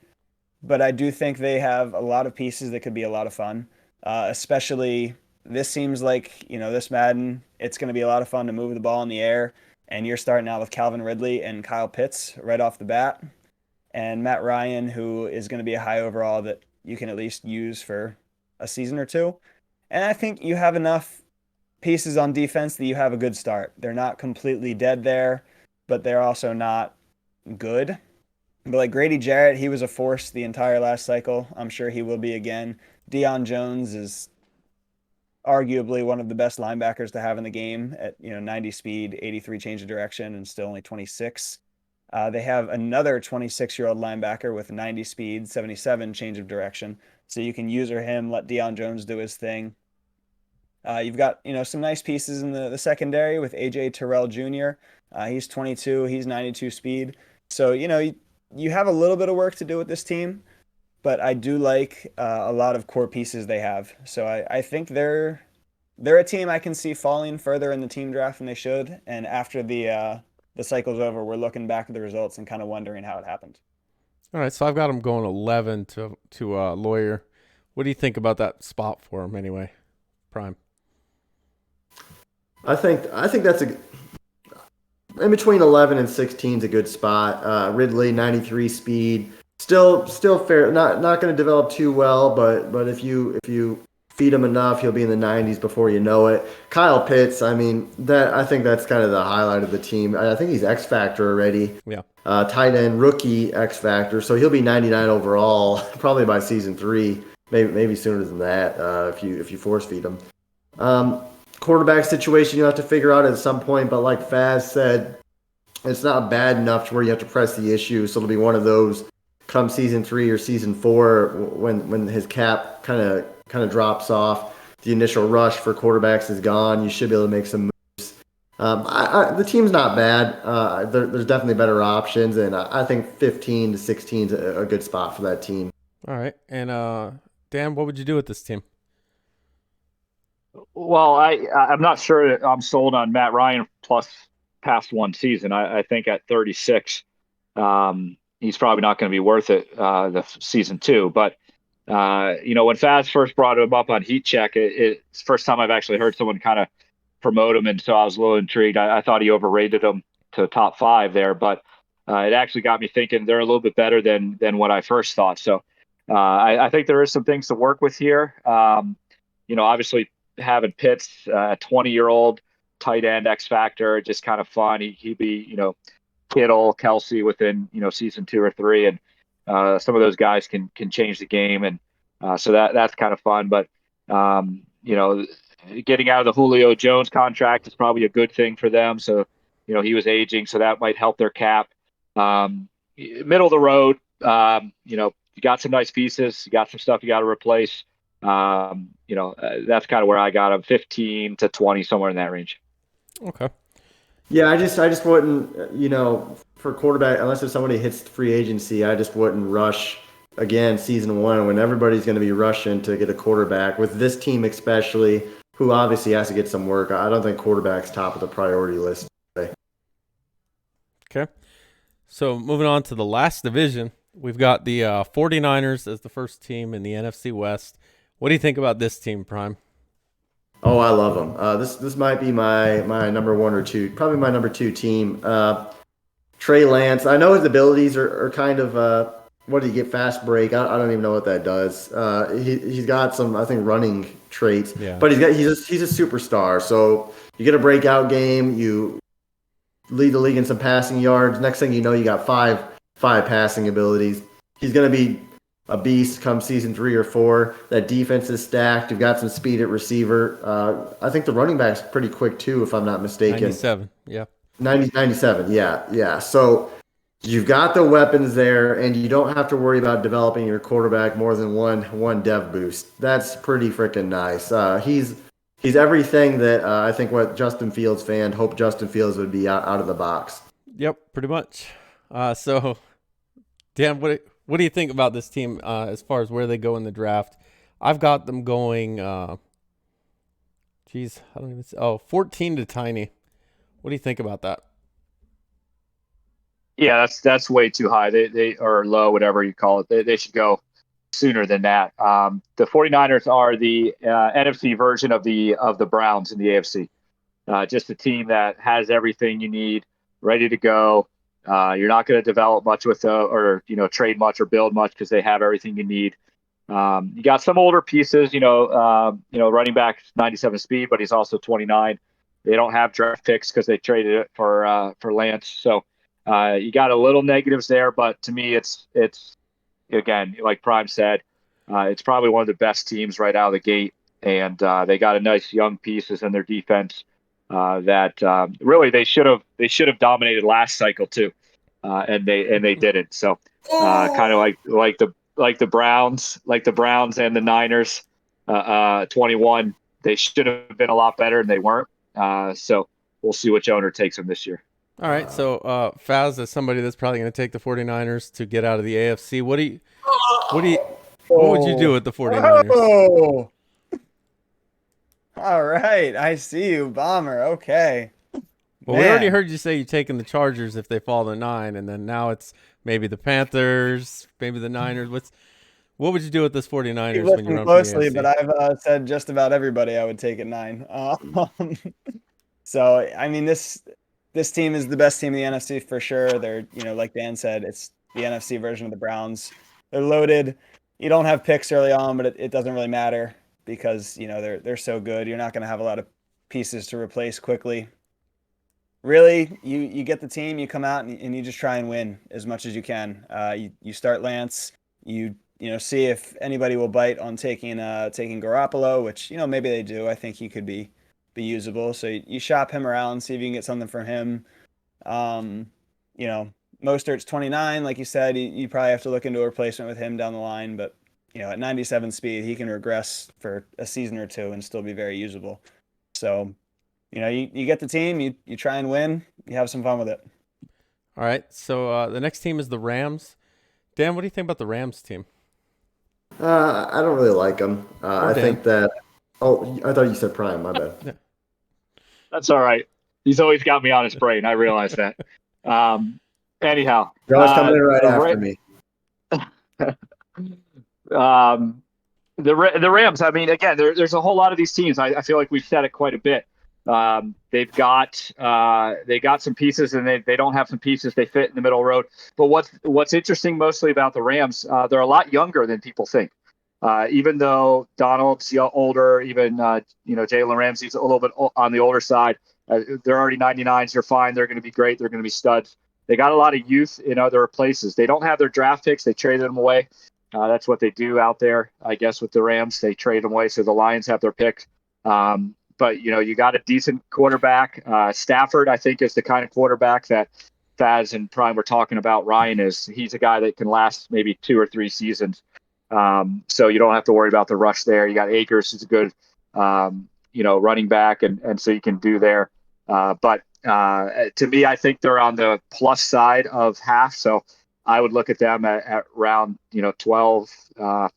but I do think they have a lot of pieces that could be a lot of fun. Especially this seems like, this Madden, it's going to be a lot of fun to move the ball in the air, and you're starting out with Calvin Ridley and Kyle Pitts right off the bat, and Matt Ryan, who is going to be a high overall that you can at least use for a season or two. And I think you have enough pieces on defense that you have a good start. They're not completely dead there, but they're also not good. But like Grady Jarrett, he was a force the entire last cycle. I'm sure he will be again. Dion Jones is arguably one of the best linebackers to have in the game at 90 speed, 83 change of direction, and still only 26. They have another 26-year-old linebacker with 90 speed, 77 change of direction. So you can use him, let Dion Jones do his thing. You've got some nice pieces in the secondary with AJ Terrell Jr. He's 22, he's 92 speed. So you have a little bit of work to do with this team, but I do like a lot of core pieces they have. So I think they're a team I can see falling further in the team draft than they should. And after the cycle's over, we're looking back at the results and kind of wondering how it happened. All right, so I've got them going 11 to Lawyer. What do you think about that spot for him anyway, Prime? I think that's in between 11 and 16 is a good spot. Ridley, 93 speed, still fair. Not going to develop too well, but if you feed him enough, he'll be in the 90s before you know it. Kyle Pitts, I think that's kind of the highlight of the team. I think he's X Factor already. Yeah. Tight end rookie X Factor, so he'll be 99 overall probably by season 3, maybe sooner than that if you force feed him. Quarterback situation you'll have to figure out at some point, but like Faz said, it's not bad enough to where you have to press the issue. So it'll be one of those come season 3 or season 4 when his cap kind of drops off. The initial rush for quarterbacks is gone. You should be able to make some moves. The team's not bad. There's definitely better options, and I think 15 to 16 is a good spot for that team. All right, and Dan, what would you do with this team? Well, I'm not sure I'm sold on Matt Ryan plus past one season. I think at 36, he's probably not going to be worth it the season 2. But when Faz first brought him up on Heat Check, it's the first time I've actually heard someone kind of promote him, and so I was a little intrigued. I thought he overrated him to top 5 there, but it actually got me thinking they're a little bit better than what I first thought. So I think there is some things to work with here. Obviously, having Pitts, a 20-year-old tight end X Factor, just kind of fun. He'd be, Kittle, Kelsey within season 2 or 3, and some of those guys can change the game, and so that's kind of fun. But getting out of the Julio Jones contract is probably a good thing for them. So he was aging, so that might help their cap. Middle of the road. You got some nice pieces. You got some stuff you got to replace. That's kind of where I got them, 15 to 20, somewhere in that range. Okay. Yeah, I just wouldn't, for quarterback, unless if somebody hits free agency, I just wouldn't rush again season 1 when everybody's going to be rushing to get a quarterback. With this team especially, who obviously has to get some work, I don't think quarterback's top of the priority list today. Okay. So moving on to the last division, we've got the 49ers as the first team in the NFC West. What do you think about this team, Prime? Oh, I love them. This might be my number 1 or 2, probably my number 2 team. Trey Lance, I know his abilities are kind of, what did he get, fast break? I don't even know what that does. He's got some, I think, running traits, but he's a superstar. So you get a breakout game, you lead the league in some passing yards. Next thing you know, you got five passing abilities. He's going to be a beast come season 3 or 4. That defense is stacked. You've got some speed at receiver. I think the running back's pretty quick too, if I'm not mistaken. 97, yeah. 97, yeah. So you've got the weapons there, and you don't have to worry about developing your quarterback more than one dev boost. That's pretty freaking nice. He's everything that I think what Justin Fields fan hoped Justin Fields would be out of the box. Yep, pretty much. So, Dan, what do you think about this team as far as where they go in the draft? I've got them going, 14 to tiny. What do you think about that? Yeah, that's way too high. They are low, whatever you call it. They should go sooner than that. The 49ers are the NFC version of the Browns in the AFC. Just a team that has everything you need, ready to go. You're not going to develop much or trade much or build much because they have everything you need. You got some older pieces, running back 97 speed, but he's also 29. They don't have draft picks because they traded it for Lance. So you got a little negatives there, but to me, it's again, like Prime said, it's probably one of the best teams right out of the gate, and they got a nice young pieces in their defense that really they should have dominated last cycle too, and they didn't. So kind of like the Browns and the Niners, 21. They should have been a lot better, and they weren't. So we'll see which owner takes them this year. All right, so Faz, as somebody that's probably going to take the 49ers to get out of the AFC, what would you do with the 49ers? Oh. All right, I see you, Bomber. Okay. Well, we already heard you say you're taking the Chargers if they fall to 9, and then now it's maybe the Panthers, maybe the Niners. What would you do with this 49ers when you're on closely? But I've said just about everybody I would take at 9. So I mean, this team is the best team in the NFC for sure. They're like Dan said, it's the NFC version of the Browns. They're loaded. You don't have picks early on, but it doesn't really matter because they're so good. You're not going to have a lot of pieces to replace quickly. Really, you get the team, you come out and you just try and win as much as you can. You start Lance, you see if anybody will bite on taking Garoppolo, which maybe they do. I think he could be usable. So you shop him around, see if you can get something from him. Mostert's 29, like you said. You probably have to look into a replacement with him down the line, but at 97 speed, he can regress for a season or two and still be very usable. So. You get the team, you try and win, you have some fun with it. All right, so the next team is the Rams. Dan, what do you think about the Rams team? I don't really like them. I think that – I thought you said Prime, my bad. Yeah. That's all right. He's always got me on his brain. I realize that. Anyhow. You're always coming in right after me. The Rams, I mean, again, there's a whole lot of these teams. I feel like we've said it quite a bit. They've got some pieces, and they don't have some pieces. They fit in the middle road. But what's interesting mostly about the Rams, they're a lot younger than people think. Even though Donald's older, even Jalen Ramsey's a little bit on the older side. They're already 99s. They're fine. They're going to be great. They're going to be studs. they got a lot of youth in other places. They don't have their draft picks. They traded them away. That's what they do out there, I guess, with the Rams. They trade them away, so the Lions have their pick. But, you got a decent quarterback. Stafford, I think, is the kind of quarterback that Faz and Prime were talking about. Ryan is. He's a guy that can last maybe 2 or 3 seasons. So you don't have to worry about the rush there. You got Akers, who's a good, running back, and so you can do there. But to me, I think they're on the plus side of half. So I would look at them at around 12,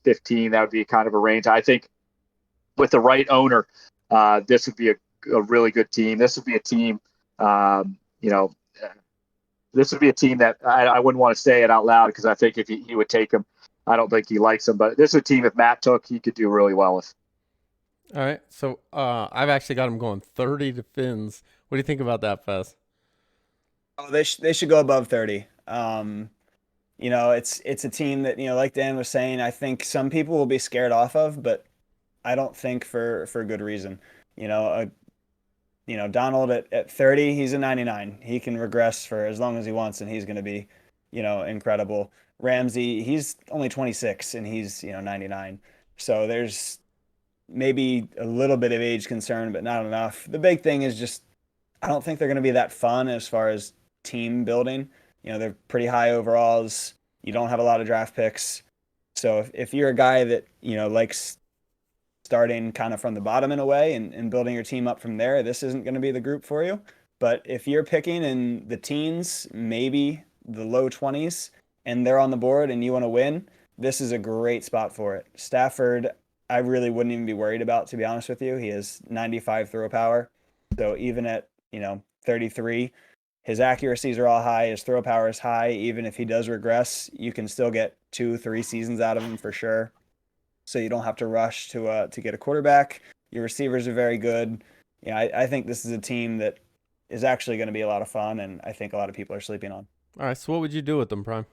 15. That would be kind of a range. I think with the right owner, this would be a really good team. This would be a team, this would be a team that I wouldn't want to say it out loud because I think if he would take them, I don't think he likes them. But this is a team if Matt took, he could do really well with. All right. So I've actually got him going 30 to Fins. What do you think about that, Fez? Oh, they should go above 30. It's a team that, like Dan was saying, I think some people will be scared off of, but I don't think for good reason. Donald at 30, he's a 99. He can regress for as long as he wants, and he's going to be, incredible. Ramsey, he's only 26, and he's, 99. So there's maybe a little bit of age concern, but not enough. The big thing is just I don't think they're going to be that fun as far as team building. They're pretty high overalls. You don't have a lot of draft picks. So if you're a guy that, likes starting kind of from the bottom in a way and building your team up from there, this isn't going to be the group for you. But if you're picking in the teens, maybe the low 20s, and they're on the board and you want to win, this is a great spot for it. Stafford, I really wouldn't even be worried about, to be honest with you. He has 95 throw power. So even at, 33, his accuracies are all high. His throw power is high. Even if he does regress, you can still get 2-3 seasons out of him for sure. So you don't have to rush to get a quarterback. Your receivers are very good. I think this is a team that is actually going to be a lot of fun, and I think a lot of people are sleeping on. All right. So what would you do with them, Prime?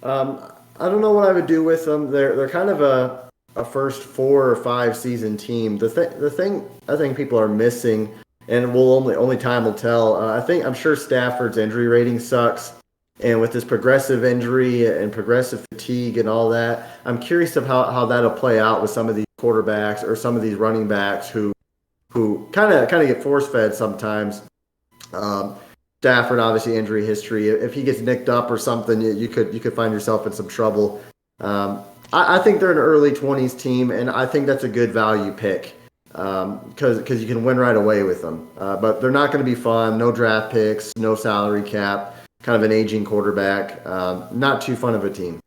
I don't know what I would do with them. They're kind of a first 4 or 5 season team. The thing I think people are missing, and only time will tell. I'm sure Stafford's injury rating sucks, and with this progressive injury and progressive fatigue and all that, I'm curious of how that'll play out with some of these quarterbacks or some of these running backs who kind of get force fed sometimes. Stafford, obviously injury history. If he gets nicked up or something, you could find yourself in some trouble. I think they're an early 20s team, and I think that's a good value pick because you can win right away with them. But they're not going to be fun. No draft picks, no salary cap, kind of an aging quarterback. Not too fun of a team.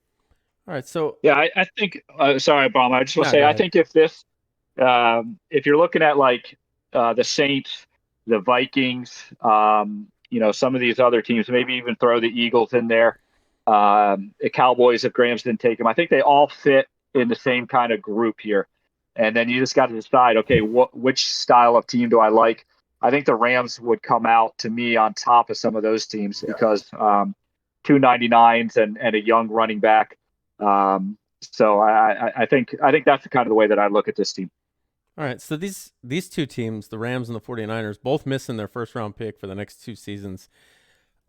All right. So yeah, I think. Sorry, Bob. I just want to say, I think if you're looking at like the Saints, the Vikings, some of these other teams, maybe even throw the Eagles in there. The Cowboys, if Grams didn't take them, I think they all fit in the same kind of group here. And then you just got to decide, okay, which style of team do I like? I think the Rams would come out to me on top of some of those teams because 299s and a young running back. So I think that's the kind of the way that I look at this team. All right, so these two teams, the Rams and the 49ers, both missing their first-round pick for the next 2 seasons.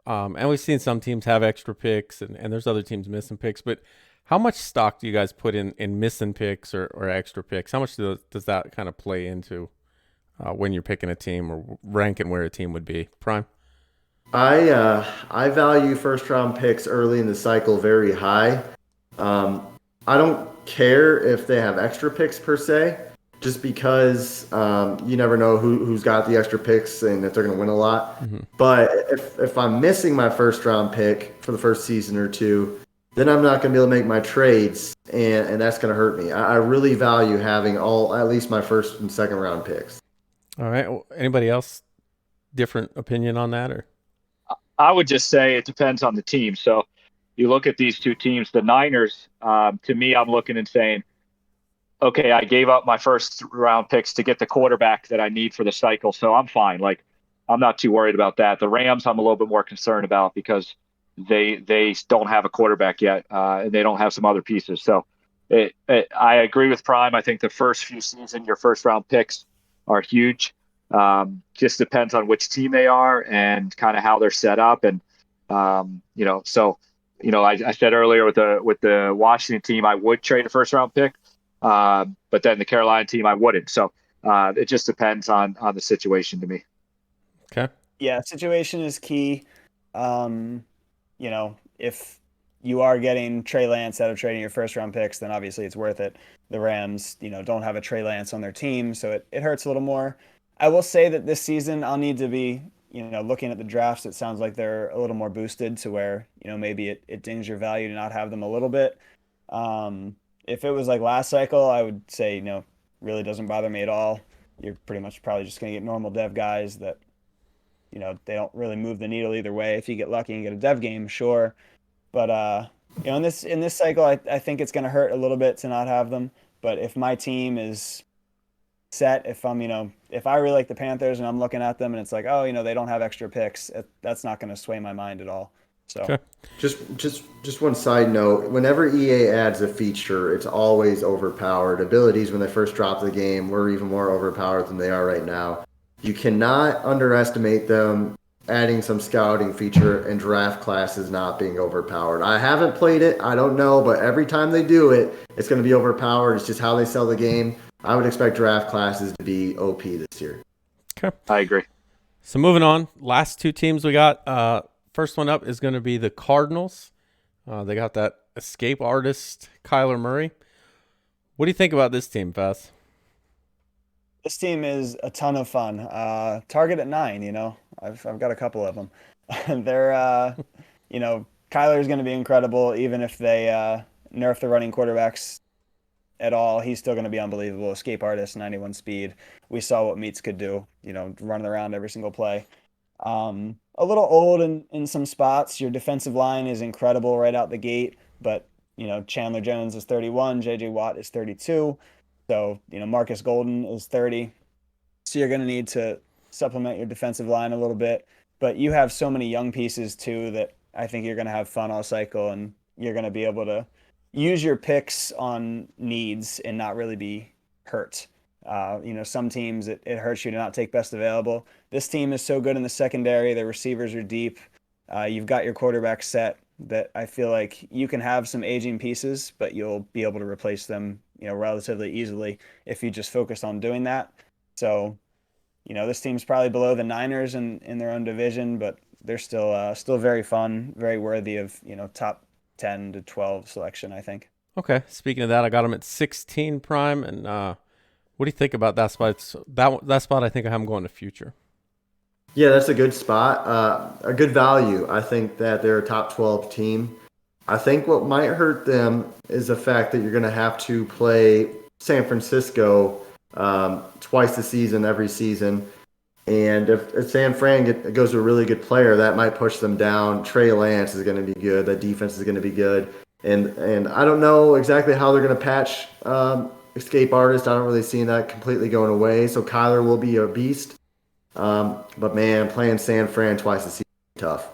And we've seen some teams have extra picks, and there's other teams missing picks. But how much stock do you guys put in missing picks or extra picks? How much does that kind of play into when you're picking a team or ranking where a team would be? Prime? I value first-round picks early in the cycle very high. I don't care if they have extra picks per se. Just because you never know who's got the extra picks and if they're going to win a lot. Mm-hmm. But if I'm missing my first round pick for the first season or 2, then I'm not going to be able to make my trades, and that's going to hurt me. I really value having at least my first and second round picks. All right. Anybody else different opinion on that? Or I would just say it depends on the team. So you look at these two teams, the Niners. To me, I'm looking and saying, okay, I gave up my first round picks to get the quarterback that I need for the cycle, so I'm fine. Like, I'm not too worried about that. The Rams, I'm a little bit more concerned about because they don't have a quarterback yet, and they don't have some other pieces. So I agree with Prime. I think the first few seasons, your first round picks are huge. Just depends on which team they are and kind of how they're set up. And I said earlier with the Washington team, I would trade a first round pick, but then the Carolina team, I wouldn't. So it just depends on the situation to me. Okay. Yeah, situation is key. If you are getting Trey Lance out of trading your first round picks, then obviously it's worth it. The Rams, don't have a Trey Lance on their team, so it hurts a little more. I will say that this season I'll need to be, looking at the drafts, it sounds like they're a little more boosted to where, maybe it dings your value to not have them a little bit. If it was like last cycle, I would say, really doesn't bother me at all. You're pretty much probably just going to get normal dev guys that they don't really move the needle either way. If you get lucky and get a dev game, sure. But in this cycle, I think it's going to hurt a little bit to not have them. But if my team is set, if if I really like the Panthers and I'm looking at them and it's like, oh, they don't have extra picks, that's not going to sway my mind at all. So Okay. Just one side note. Whenever EA adds a feature, it's always overpowered. Abilities when they first dropped the game were even more overpowered than they are right now. You cannot underestimate them adding some scouting feature and draft classes not being overpowered. I haven't played it. I don't know, but every time they do it, it's going to be overpowered. It's just how they sell the game. I would expect draft classes to be OP this year. Okay. I agree. So moving on, last two teams we got. First one up is going to be the Cardinals. They got that escape artist, Kyler Murray. What do you think about this team, Faz? this team is a ton of fun. Target at 9, I've got a couple of them. They're Kyler's going to be incredible even if they nerf the running quarterbacks at all. He's still going to be unbelievable. Escape artist, 91 speed. We saw what Meats could do, running around every single play. A little old in some spots. Your defensive line is incredible right out the gate, but Chandler Jones is 31, JJ Watt is 32. So, Marcus Golden is 30. So you're going to need to supplement your defensive line a little bit, but you have so many young pieces too that I think you're going to have fun all cycle and you're going to be able to use your picks on needs and not really be hurt. Some teams it hurts you to not take best available. This team is so good in the secondary. The receivers are deep. You've got your quarterback set that I feel like you can have some aging pieces, but you'll be able to replace them, relatively easily if you just focus on doing that. So, this team's probably below the Niners in their own division, but they're still very fun, very worthy of, top 10 to 12 selection, I think. Okay. Speaking of that, I got him at 16 prime. And what do you think about that spot? That spot, I think I'm going to future. Yeah, that's a good spot. A good value. I think that they're a top 12 team. I think what might hurt them is the fact that you're going to have to play San Francisco twice a season, every season. And if San Fran goes to a really good player, that might push them down. Trey Lance is going to be good. That defense is going to be good. And I don't know exactly how they're going to patch escape artist. I don't really see that completely going away. So Kyler will be a beast. But man, playing San Fran twice a season is tough.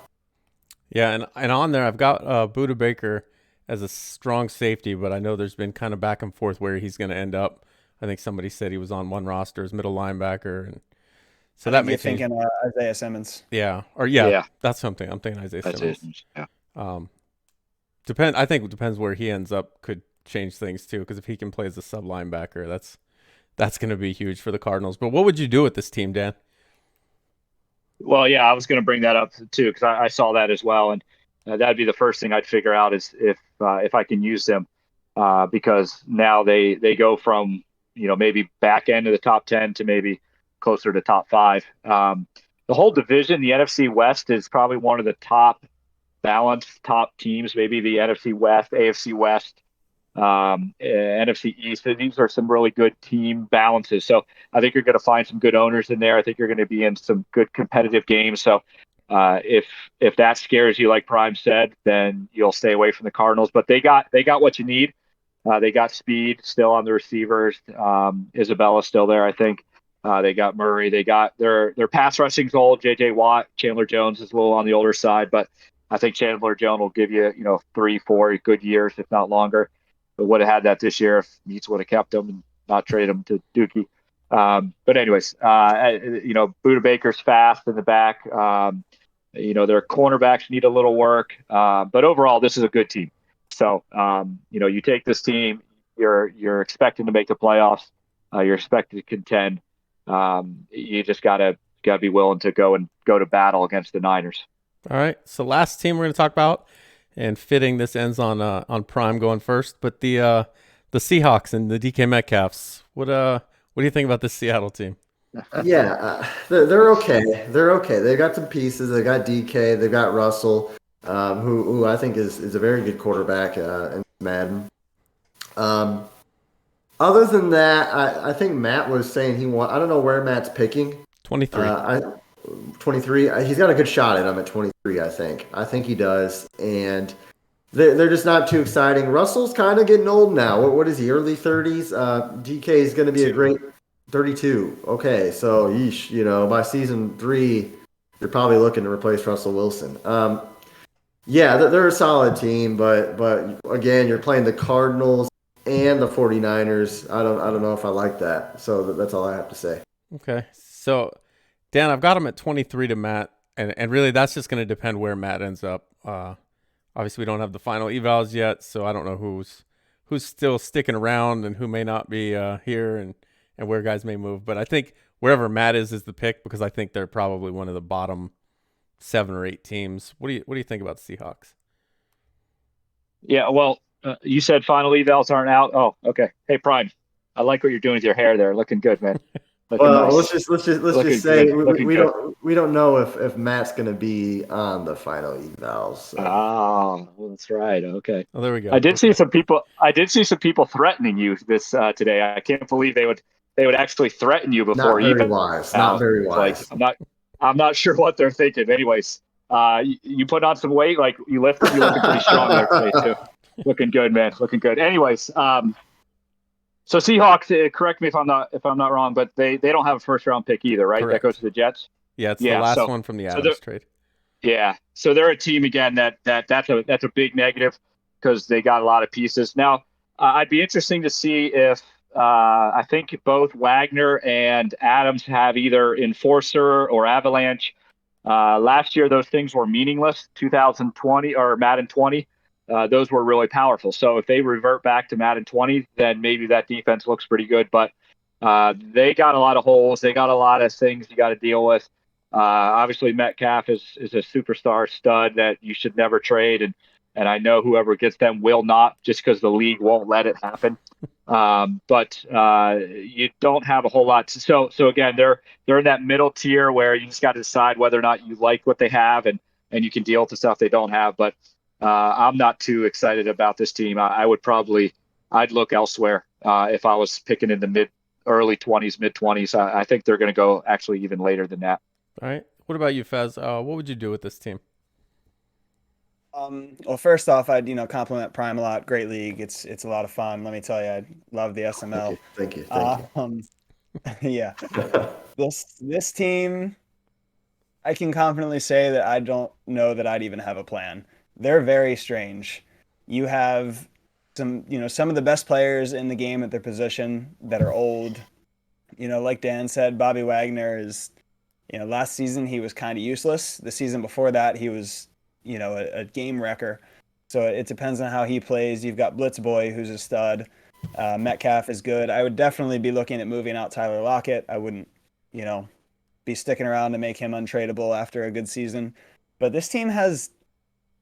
Yeah, and on there I've got Buda Baker as a strong safety, but I know there's been kind of back and forth where he's going to end up. I think somebody said he was on one roster as middle linebacker, and so that makes you're thinking Isaiah Simmons. Yeah, that's something I'm thinking Isaiah Simmons. Yeah. I think it depends where he ends up. Could change things too, because if he can play as a sub linebacker, that's going to be huge for the Cardinals. But what would you do with this team, Dan? Well, yeah, I was going to bring that up too because I saw that as well, and that'd be the first thing I'd figure out is if I can use them because now they go from maybe back end of the top 10 to maybe closer to top 5. The whole division, the NFC West, is probably one of the top balanced top teams. Maybe the NFC West, AFC West, NFC East. These are some really good team balances. So I think you're going to find some good owners in there. I think you're going to be in some good competitive games. So if that scares you, like Prime said, then you'll stay away from the Cardinals. But they got what you need. They got speed still on the receivers. Isabella's still there, I think. They got Murray. They got their pass rushing's old. JJ Watt, Chandler Jones is a little on the older side, but I think Chandler Jones will give you 3-4 good years, if not longer. But would have had that this year if Meats would have kept him and not trade him to Dookie. But anyways, Buda Baker's fast in the back. Their cornerbacks need a little work, but overall, this is a good team. So, you take this team, you're expecting to make the playoffs, you're expected to contend. You just gotta be willing to go to battle against the Niners. All right. So last team we're going to talk about, and fitting this ends on Prime going first, but the Seahawks and the DK Metcalfs. What do you think about this Seattle team? Yeah, they're okay. They're okay. They got some pieces. They got DK. They got Russell, who I think is a very good quarterback in Madden. Other than that, I think Matt was saying I don't know where Matt's picking. 23. 23. He's got a good shot at him at 23, I think. I think he does. And they're just not too exciting. Russell's kind of getting old now. What is he, early 30s? DK is going to be a great 32. Okay, so yeesh, by season 3, you're probably looking to replace Russell Wilson. Yeah, they're a solid team, but again, you're playing the Cardinals and the 49ers. I don't know if I like that. So that's all I have to say. Okay. So, Dan, I've got him at 23 to Matt, and really that's just going to depend where Matt ends up. Obviously, we don't have the final evals yet, so I don't know who's still sticking around and who may not be here and where guys may move. But I think wherever Matt is the pick, because I think they're probably one of the bottom 7 or 8 teams. What do you think about the Seahawks? Yeah, well, you said final evals aren't out. Oh, okay. Hey, Prime, I like what you're doing with your hair there. Looking good, man. Well, nice. let's just say we don't know if Matt's going to be on the final evals. So. Oh, well, that's right. Okay. Oh, there we go. I did see some people threatening you this today. I can't believe they would actually threaten you before. Not very wise. Not very wise. Like, I'm not sure what they're thinking. Anyways, you put on some weight. Like you're looking pretty strong there today too. Looking good, man. Looking good. Anyways, so Seahawks, correct me if I'm not wrong, but they don't have a first round pick either, right? Correct. That goes to the Jets. Yeah, it's the last one from the Adams trade. Yeah, so they're a team again that's a big negative because they got a lot of pieces. Now, I'd be interesting to see if I think both Wagner and Adams have either Enforcer or Avalanche. Last year, those things were meaningless. 2020 or Madden 20. Those were really powerful. So if they revert back to Madden 20, then maybe that defense looks pretty good. But they got a lot of holes. They got a lot of things you got to deal with. Obviously, Metcalf is a superstar stud that you should never trade. And I know whoever gets them will not, just because the league won't let it happen. But you don't have a whole lot. So again, they're in that middle tier where you just got to decide whether or not you like what they have and you can deal with the stuff they don't have. But I'm not too excited about this team. I'd look elsewhere if I was picking in the early 20s, mid 20s. I think they're going to go actually even later than that. All right. What about you, Fez? What would you do with this team? Well, first off, I'd compliment Prime a lot. Great league. It's a lot of fun. Let me tell you, I love the SML. Thank you. Yeah. This team, I can confidently say that I don't know that I'd even have a plan. They're very strange. You have some of the best players in the game at their position that are old. Like Dan said, Bobby Wagner is, last season he was kind of useless. The season before that he was, a game wrecker. So it depends on how he plays. You've got Blitzboy, who's a stud. Metcalf is good. I would definitely be looking at moving out Tyler Lockett. I wouldn't, be sticking around to make him untradeable after a good season. But this team has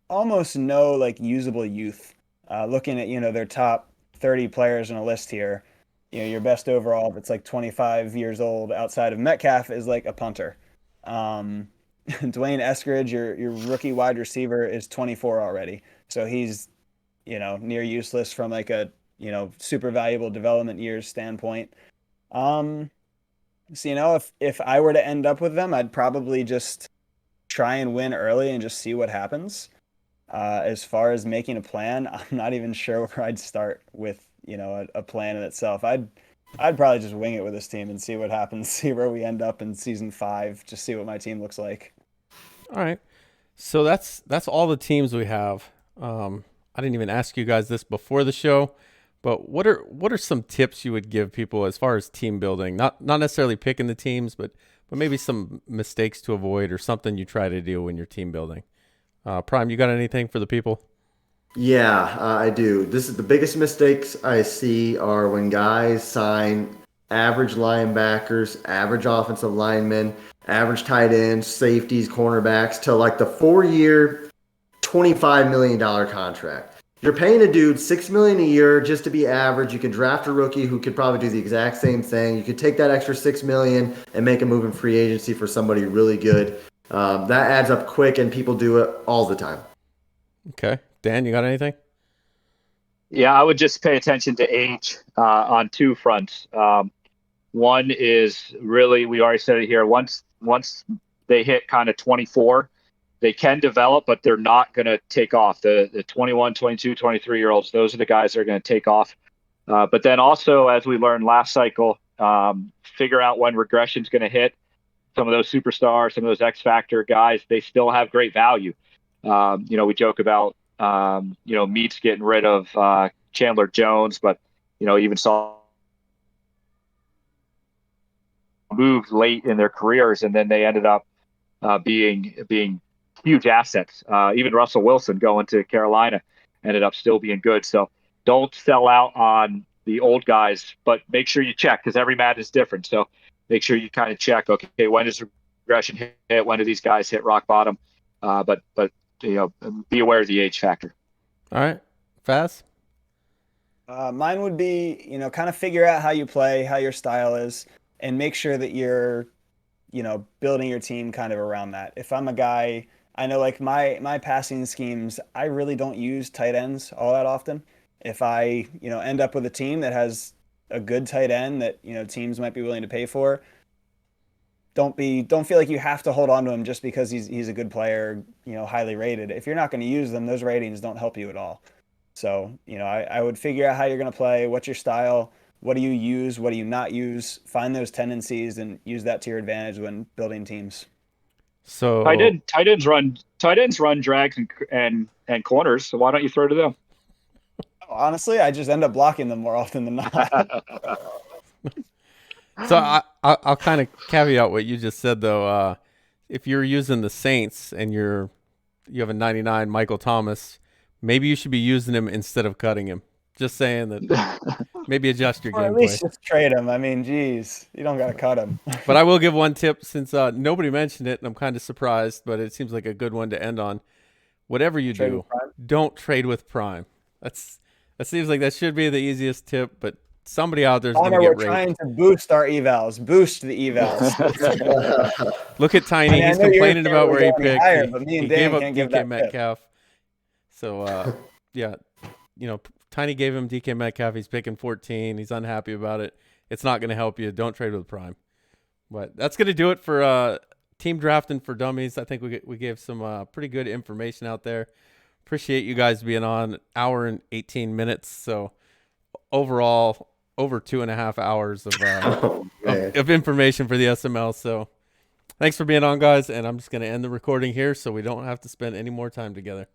almost no usable youth. Looking at their top 30 players on a list here, your best overall that's 25 years old outside of Metcalf is a punter. Dwayne Eskridge, your rookie wide receiver, is 24 already, so he's near useless from a super valuable development years standpoint. So if I were to end up with them, I'd probably just try and win early and just see what happens. As far as making a plan, I'm not even sure where I'd start with, a plan in itself. I'd probably just wing it with this team and see what happens, see where we end up in season 5, just see what my team looks like. All right. So that's all the teams we have. I didn't even ask you guys this before the show, But what are some tips you would give people as far as team building? Not necessarily picking the teams, but maybe some mistakes to avoid or something you try to do when you're team building. Prime, you got anything for the people? Yeah, I do. This is the biggest mistakes I see are when guys sign average linebackers, average offensive linemen, average tight ends, safeties, cornerbacks to like the 4-year, $25 million contract. You're paying a dude $6 million a year just to be average. You could draft a rookie who could probably do the exact same thing. You could take that extra $6 million and make a move in free agency for somebody really good. That adds up quick, and people do it all the time. Okay, Dan, you got anything? Yeah, I would just pay attention to age on two fronts. One is really, we already said it here, once they hit kind of 24, they can develop, but they're not going to take off. The 21, 22, 23-year-olds, those are the guys that are going to take off. But then also, as we learned last cycle, figure out when regression is going to hit. Some of those superstars, some of those X-Factor guys, they still have great value. We joke about, Meats getting rid of Chandler Jones, but, even saw moved late in their careers, and then they ended up being huge assets. Even Russell Wilson going to Carolina ended up still being good. So don't sell out on the old guys, but make sure you check, because every mat is different. So make sure you kind of check, okay, when does regression hit? When do these guys hit rock bottom? But be aware of the age factor. All right, Faz? Mine would be, kind of figure out how you play, how your style is, and make sure that you're, building your team kind of around that. If I'm a guy, I know like my passing schemes, I really don't use tight ends all that often. If I, end up with a team that has a good tight end that, teams might be willing to pay for, don't feel like you have to hold on to him just because he's a good player, highly rated. If you're not going to use them, those ratings don't help you at all. So, I would figure out how you're going to play, what's your style, what do you use, what do you not use, find those tendencies and use that to your advantage when building teams. So tight ends run drags and corners. So why don't you throw to them? Honestly, I just end up blocking them more often than not. So I'll kind of caveat what you just said though. If you're using the Saints and you have a 99 Michael Thomas, maybe you should be using him instead of cutting him. Just saying that. Maybe adjust your or at gameplay. least just trade him. I mean, geez, you don't got to cut him. But I will give one tip since nobody mentioned it, and I'm kind of surprised, but it seems like a good one to end on. Whatever you do, don't trade with Prime. That seems like that should be the easiest tip, but somebody out there is going to get raped. We're trying to boost our evals. Boost the evals. Look at Tiny. He's complaining about where he picked. Higher, but me and he Dan gave up can't give DK that Metcalf. Tip. So, yeah, Tiny gave him DK Metcalf. He's picking 14. He's unhappy about it. It's not going to help you. Don't trade with Prime. But that's going to do it for team drafting for dummies. I think we gave some pretty good information out there. Appreciate you guys being on. Hour and 18 minutes. So overall, over 2.5 hours of information for the SML. So thanks for being on, guys. And I'm just going to end the recording here so we don't have to spend any more time together.